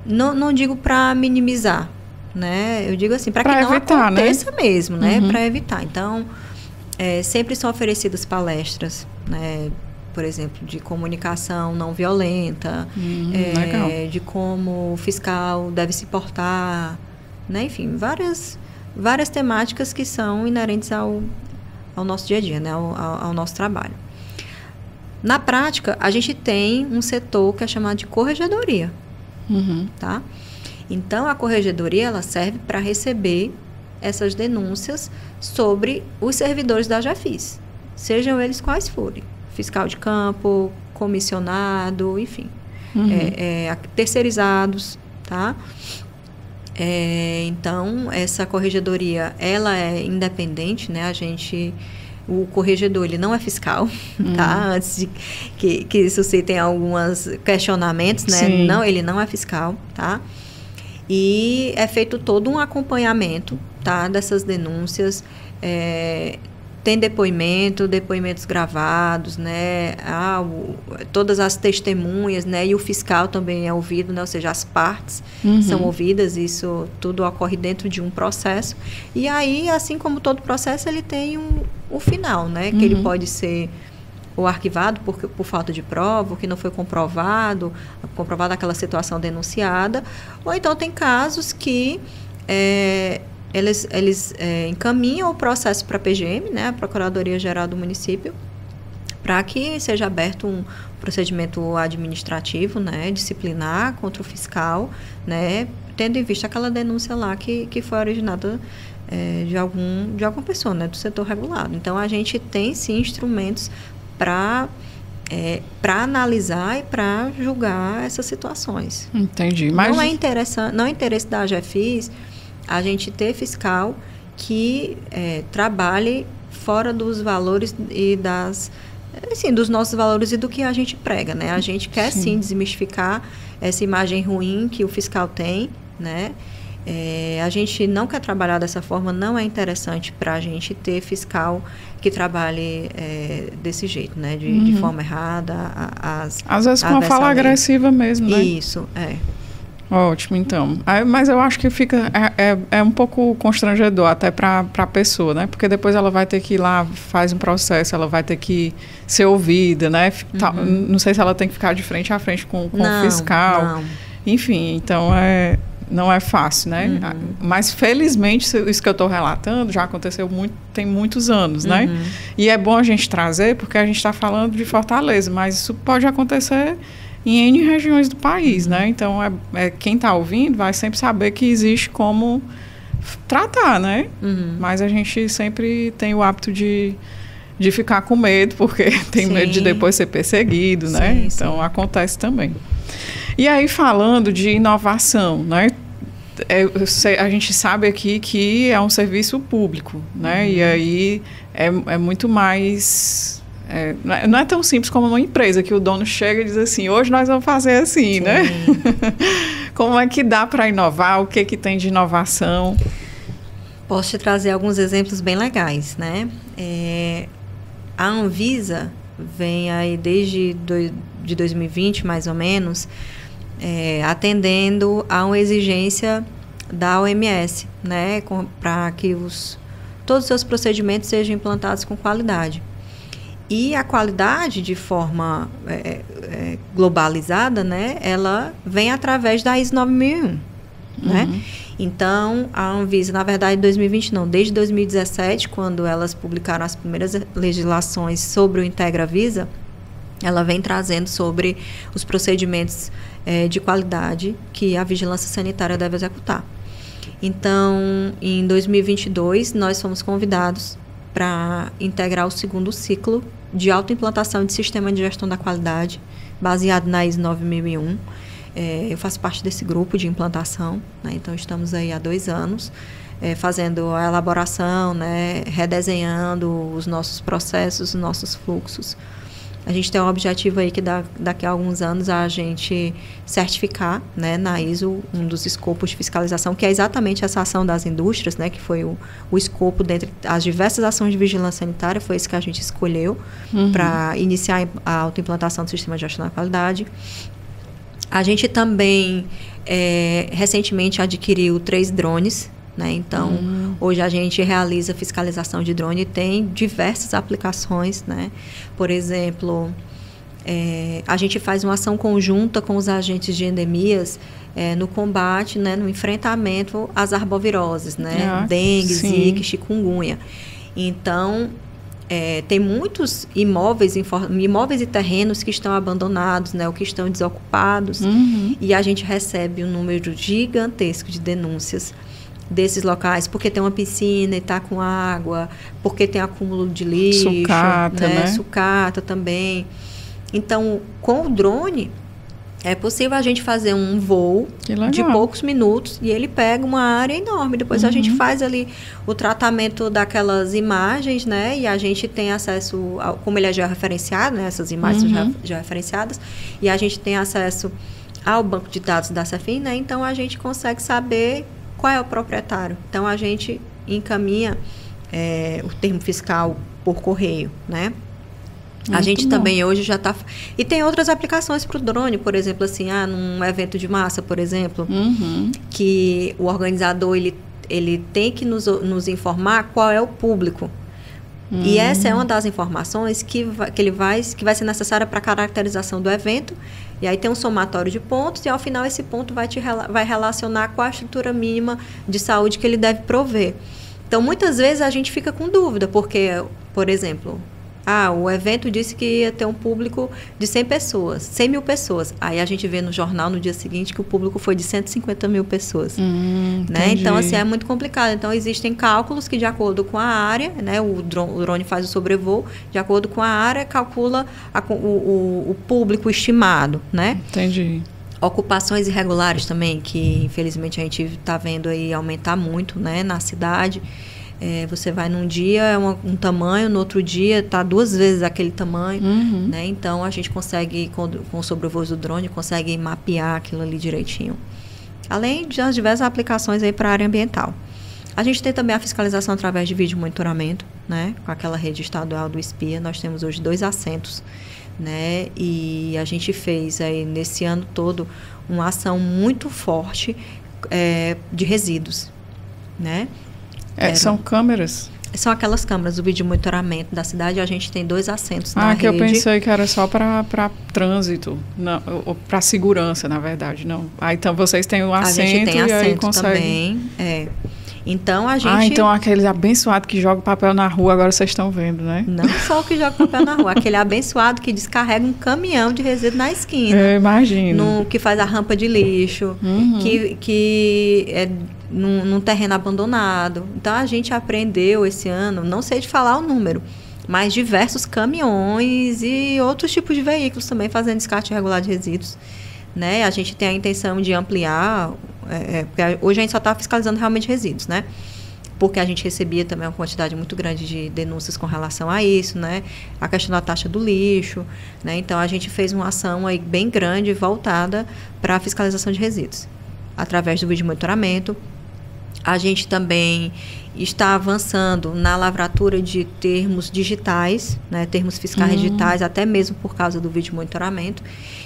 não digo para minimizar, né? Eu digo assim, para que não evitar, aconteça, né? Mesmo, né? Para evitar. Então, sempre são oferecidas palestras, né? Por exemplo, de comunicação não violenta, de como o fiscal deve se portar, né? Enfim, várias temáticas que são inerentes ao nosso dia a dia, né? Ao nosso trabalho. Na prática, a gente tem um setor que é chamado de corregedoria, tá? Então, a corregedoria, ela serve para receber essas denúncias sobre os servidores da JAFIS, sejam eles quais forem. Fiscal de campo, comissionado, enfim, terceirizados, tá? Então, essa corregedoria, ela é independente, né? O corregedor, ele não é fiscal, tá? Antes de que suscitem alguns questionamentos, né? Sim. Não, ele não é fiscal, tá? E é feito todo um acompanhamento, tá? Dessas denúncias, tem depoimentos gravados, né? Todas as testemunhas, né? E o fiscal também é ouvido, né? Ou seja, as partes são ouvidas, isso tudo ocorre dentro de um processo. E aí, assim como todo processo, ele tem um final, né? Que ele pode ser ou arquivado por falta de prova, que não foi comprovada aquela situação denunciada, ou então tem casos que eles encaminham o processo para a PGM, né, a Procuradoria-Geral do Município, para que seja aberto um procedimento administrativo, né, disciplinar contra o fiscal, né, tendo em vista aquela denúncia lá que foi originada de alguma pessoa, né, do setor regulado. Então, a gente tem, sim, instrumentos para analisar e para julgar essas situações. Entendi. Mas não é interesse da AGFIS a gente ter fiscal que trabalhe fora dos valores e dos nossos valores e do que a gente prega, né? A gente quer, sim, desmistificar essa imagem ruim que o fiscal tem, né? A gente não quer trabalhar dessa forma, não é interessante para a gente ter fiscal que trabalhe desse jeito, né? De forma errada. Às vezes com uma fala agressiva mesmo, né? Isso, Ótimo, então. Mas eu acho que fica um pouco constrangedor até para a pessoa, né? Porque depois ela vai ter que ir lá, faz um processo, ela vai ter que ser ouvida, né? Não sei se ela tem que ficar de frente a frente com o fiscal. Não. Enfim, então não é fácil, né? Mas felizmente isso que eu estou relatando já aconteceu tem muitos anos, né? E é bom a gente trazer porque a gente está falando de Fortaleza, mas isso pode acontecer em N regiões do país, né? Então, quem está ouvindo vai sempre saber que existe como tratar, né? Mas a gente sempre tem o hábito de ficar com medo, porque tem medo de depois ser perseguido, né? Sim, então, acontece também. E aí, falando de inovação, né? A gente sabe aqui que é um serviço público, né? E aí é muito mais... não é tão simples como uma empresa, que o dono chega e diz assim, hoje nós vamos fazer assim, sim, né? Como é que dá para inovar? O que tem de inovação? Posso te trazer alguns exemplos bem legais, né? A Anvisa vem aí desde de 2020, mais ou menos, atendendo a uma exigência da OMS, né? Para que todos os seus procedimentos sejam implantados com qualidade. E a qualidade, de forma globalizada, né, ela vem através da ISO 9001, né? Então, a Anvisa, na verdade, em 2020 não, desde 2017, quando elas publicaram as primeiras legislações sobre o Integra Visa, ela vem trazendo sobre os procedimentos de qualidade que a vigilância sanitária deve executar. Então, em 2022, nós fomos convidados para integrar o segundo ciclo de autoimplantação de sistema de gestão da qualidade, baseado na ISO 9001. Eu faço parte desse grupo de implantação, né? Então estamos aí há 2 anos fazendo a elaboração, né? Redesenhando os nossos processos, os nossos fluxos. A gente tem um objetivo aí que daqui a alguns anos a gente certificar, né, na ISO um dos escopos de fiscalização, que é exatamente essa ação das indústrias, né, que foi o escopo dentre as diversas ações de vigilância sanitária, foi esse que a gente escolheu para iniciar a autoimplantação do sistema de gestão da qualidade. A gente também recentemente adquiriu 3 drones, né? Então, hoje a gente realiza fiscalização de drone e tem diversas aplicações, né? Por exemplo, a gente faz uma ação conjunta com os agentes de endemias no combate, né, no enfrentamento às arboviroses, né? Dengue, zika, chikungunya. Então, tem muitos imóveis e terrenos que estão abandonados, né, ou que estão desocupados, e a gente recebe um número gigantesco de denúncias desses locais, porque tem uma piscina e está com água, porque tem acúmulo de lixo, sucata, né? Sucata também. Então, com o drone, é possível a gente fazer um voo de poucos minutos e ele pega uma área enorme. Depois a gente faz ali o tratamento daquelas imagens, né? E a gente tem acesso, como ele é georreferenciado, né? Essas imagens são georreferenciadas, e a gente tem acesso ao banco de dados da CEFIM, né? Então, a gente consegue saber qual é o proprietário. Então, a gente encaminha o termo fiscal por correio, né? A gente também hoje já está... E tem outras aplicações para o drone, por exemplo, assim, num evento de massa, por exemplo, que o organizador ele tem que nos informar qual é o público. E essa é uma das informações que vai ser necessária para a caracterização do evento. E aí tem um somatório de pontos e, ao final, esse ponto vai relacionar com a estrutura mínima de saúde que ele deve prover. Então, muitas vezes, a gente fica com dúvida, porque, por exemplo... o evento disse que ia ter um público de 100 pessoas, 100 mil pessoas. Aí a gente vê no jornal no dia seguinte que o público foi de 150 mil pessoas. Né? Então, assim, é muito complicado. Então, existem cálculos que, de acordo com a área, né, o drone faz o sobrevoo, de acordo com a área, calcula o público estimado, né? Entendi. Ocupações irregulares também, que infelizmente a gente está vendo aí aumentar muito, né, na cidade. Você vai num dia, um tamanho, no outro dia está 2 vezes aquele tamanho, né? Então, a gente consegue, com o sobrevoo do drone, consegue mapear aquilo ali direitinho. Além das diversas aplicações aí para a área ambiental. A gente tem também a fiscalização através de vídeo monitoramento, né? Com aquela rede estadual do SPIA, nós temos hoje 2 assentos, né? E a gente fez aí, nesse ano todo, uma ação muito forte de resíduos, né? São câmeras? São aquelas câmeras, o vídeo monitoramento da cidade. A gente tem 2 assentos na rede. Eu pensei que era só para trânsito, para segurança, na verdade, não. Então, vocês têm um assento, a gente tem e aí conseguem... também, Então, a gente... então aquele abençoado que joga papel na rua, agora vocês estão vendo, né? Não só o que joga papel na rua, aquele abençoado que descarrega um caminhão de resíduo na esquina. Eu imagino. Que faz a rampa de lixo, que é num terreno abandonado. Então, a gente aprendeu esse ano, não sei de falar o número, mas diversos caminhões e outros tipos de veículos também fazendo descarte irregular de resíduos. Né? A gente tem a intenção de ampliar, porque hoje a gente só está fiscalizando realmente resíduos, né? Porque a gente recebia também uma quantidade muito grande de denúncias com relação a isso, né? A questão da taxa do lixo, né? Então, a gente fez uma ação aí bem grande voltada para a fiscalização de resíduos, através do vídeo monitoramento. A gente também está avançando na lavratura de termos digitais, né, termos fiscais digitais, até mesmo por causa do vídeo monitoramento.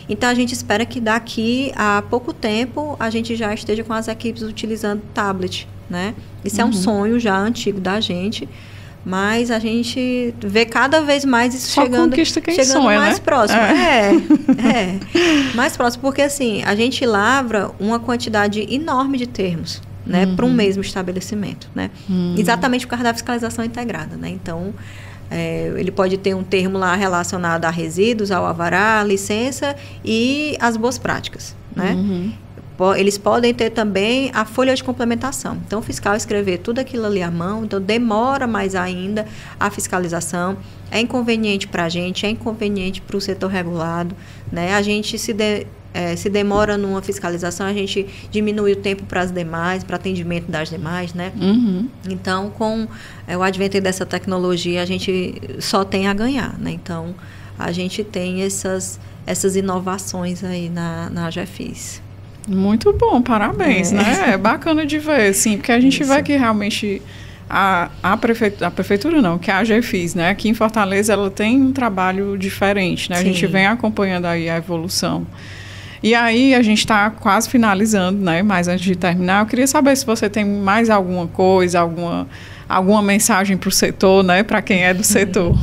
Então, a gente espera que daqui a pouco tempo a gente já esteja com as equipes utilizando tablet, né? Isso é um sonho já antigo da gente, mas a gente vê cada vez mais isso chegando sonha, mais, né? Próximo. Mais próximo, porque assim, a gente lavra uma quantidade enorme de termos, né, para um mesmo estabelecimento, né? Exatamente por causa da fiscalização integrada, né? Então, ele pode ter um termo lá relacionado a resíduos, ao alvará, à licença e às boas práticas, né? Eles podem ter também a folha de complementação. Então, o fiscal escrever tudo aquilo ali à mão, então demora mais ainda a fiscalização. É inconveniente para a gente, é inconveniente para o setor regulado, né? A gente se demora numa fiscalização, a gente diminui o tempo para as demais, para atendimento das demais, né? Então, com o advento dessa tecnologia, a gente só tem a ganhar, né? Então, a gente tem essas inovações aí na AGEFIS. Muito bom, parabéns, né? É bacana de ver, sim, porque a gente vê que realmente a prefeitura não, que a AGEFIS, né? Aqui em Fortaleza, ela tem um trabalho diferente, né? A gente vem acompanhando aí a evolução. E aí, a gente está quase finalizando, né? Mas antes de terminar, eu queria saber se você tem mais alguma coisa, alguma mensagem para o setor, né? Para quem é do setor.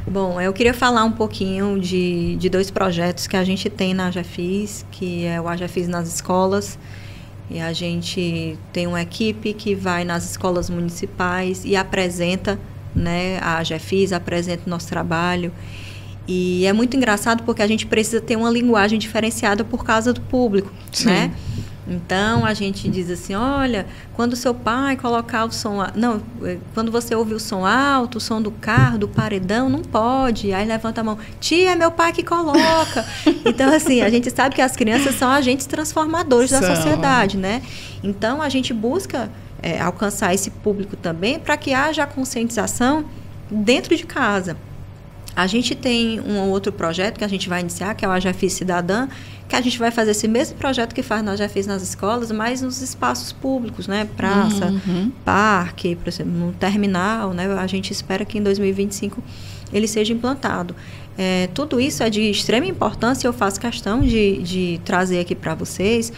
Bom, eu queria falar um pouquinho de 2 projetos que a gente tem na AGEFIS, que é o AGEFIS nas escolas. E a gente tem uma equipe que vai nas escolas municipais e apresenta, né, a AGEFIS, apresenta o nosso trabalho. E é muito engraçado porque a gente precisa ter uma linguagem diferenciada por causa do público, né? Então, a gente diz assim, olha, quando seu pai colocar o som... quando você ouvir o som alto, o som do carro, do paredão, não pode. Aí levanta a mão, tia, é meu pai que coloca. Então, assim, a gente sabe que as crianças são agentes transformadores da sociedade, né? Então, a gente busca alcançar esse público também para que haja a conscientização dentro de casa. A gente tem um outro projeto que a gente vai iniciar, que é o AGEFIS Cidadã, que a gente vai fazer esse mesmo projeto que faz na AGEFIS nas escolas, mas nos espaços públicos, né? Praça, parque, por exemplo, no terminal, né? A gente espera que em 2025 ele seja implantado. Tudo isso é de extrema importância e eu faço questão de trazer aqui para vocês,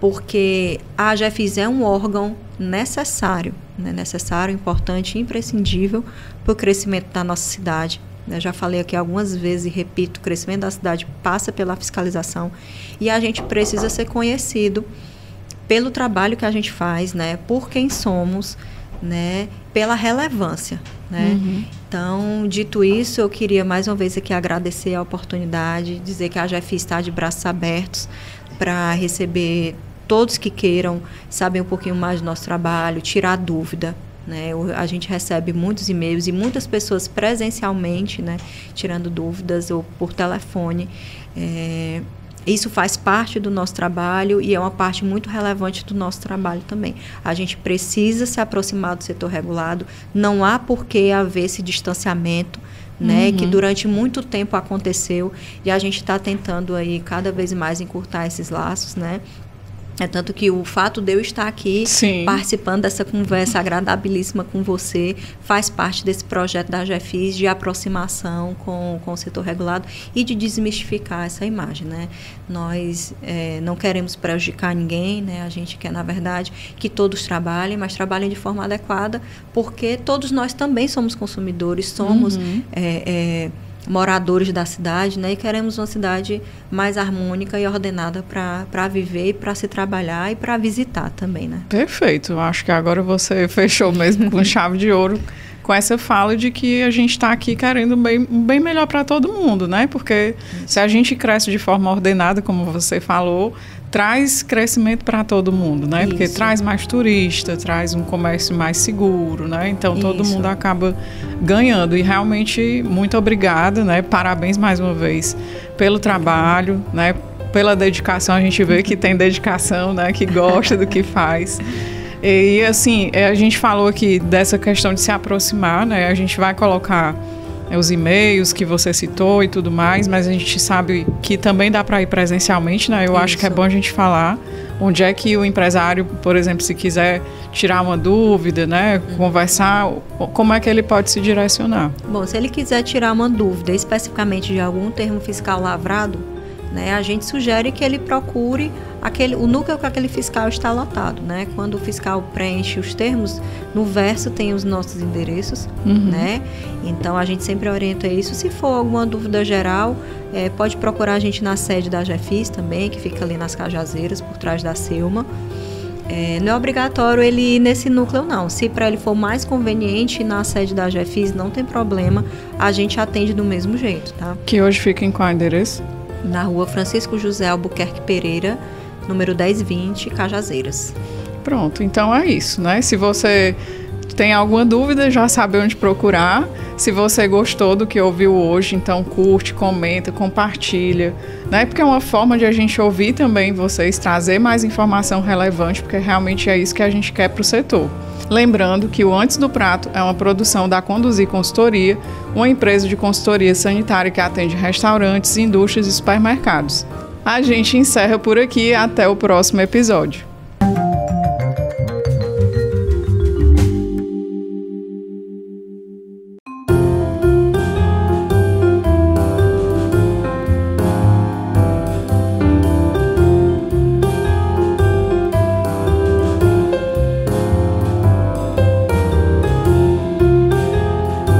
porque a AGEFIS é um órgão necessário, né? Necessário, importante e imprescindível para o crescimento da nossa cidade. Eu já falei aqui algumas vezes e repito, o crescimento da cidade passa pela fiscalização e a gente precisa ser conhecido pelo trabalho que a gente faz, né, por quem somos, né, pela relevância, né? Então, dito isso, eu queria mais uma vez aqui agradecer a oportunidade, dizer que a AGEFIS está de braços abertos para receber todos que queiram saber um pouquinho mais do nosso trabalho, tirar dúvida. Né, a gente recebe muitos e-mails e muitas pessoas presencialmente, né, tirando dúvidas ou por telefone. Isso faz parte do nosso trabalho e é uma parte muito relevante do nosso trabalho também. A gente precisa se aproximar do setor regulado, não há por que haver esse distanciamento, né, que durante muito tempo aconteceu e a gente está tentando aí cada vez mais encurtar esses laços, né? Tanto que o fato de eu estar aqui participando dessa conversa agradabilíssima com você faz parte desse projeto da AGEFIS de aproximação com o setor regulado e de desmistificar essa imagem, né? Nós não queremos prejudicar ninguém, né? A gente quer, na verdade, que todos trabalhem, mas trabalhem de forma adequada, porque todos nós também somos consumidores, somos... moradores da cidade, né? E queremos uma cidade mais harmônica e ordenada para viver, para se trabalhar e para visitar também, né? Perfeito. Acho que agora você fechou mesmo com chave de ouro com essa fala de que a gente está aqui querendo um bem melhor para todo mundo, né? Porque se a gente cresce de forma ordenada, como você falou, traz crescimento para todo mundo, né? Porque traz mais turista, traz um comércio mais seguro, né? Então, todo mundo acaba ganhando. E, realmente, muito obrigada, né? Parabéns mais uma vez pelo trabalho, né? Pela dedicação. A gente vê que tem dedicação, né? Que gosta do que faz. E, assim, a gente falou aqui dessa questão de se aproximar, né? A gente vai colocar os e-mails que você citou e tudo mais, mas a gente sabe que também dá para ir presencialmente, né? Eu acho que é bom a gente falar onde é que o empresário, por exemplo, se quiser tirar uma dúvida, né? Conversar, como é que ele pode se direcionar? Bom, se ele quiser tirar uma dúvida especificamente de algum termo fiscal lavrado, né, a gente sugere que ele procure o núcleo que aquele fiscal está lotado, né? Quando o fiscal preenche os termos, no verso tem os nossos endereços, né? Então, a gente sempre orienta isso. Se for alguma dúvida geral, pode procurar a gente na sede da AGEFIS também, que fica ali nas Cajazeiras, por trás da Selma. Não é obrigatório ele ir nesse núcleo, não. Se para ele for mais conveniente na sede da GEFIS, não tem problema, a gente atende do mesmo jeito, tá? Que hoje fica em qual endereço? Na rua Francisco José Albuquerque Pereira, número 1020, Cajazeiras. Pronto, então é isso, né? Se você tem alguma dúvida, já sabe onde procurar. Se você gostou do que ouviu hoje, então curte, comenta, compartilha, né? Porque é uma forma de a gente ouvir também vocês, trazer mais informação relevante, porque realmente é isso que a gente quer para o setor. Lembrando que o Antes do Prato é uma produção da Conduzir Consultoria, uma empresa de consultoria sanitária que atende restaurantes, indústrias e supermercados. A gente encerra por aqui, até o próximo episódio.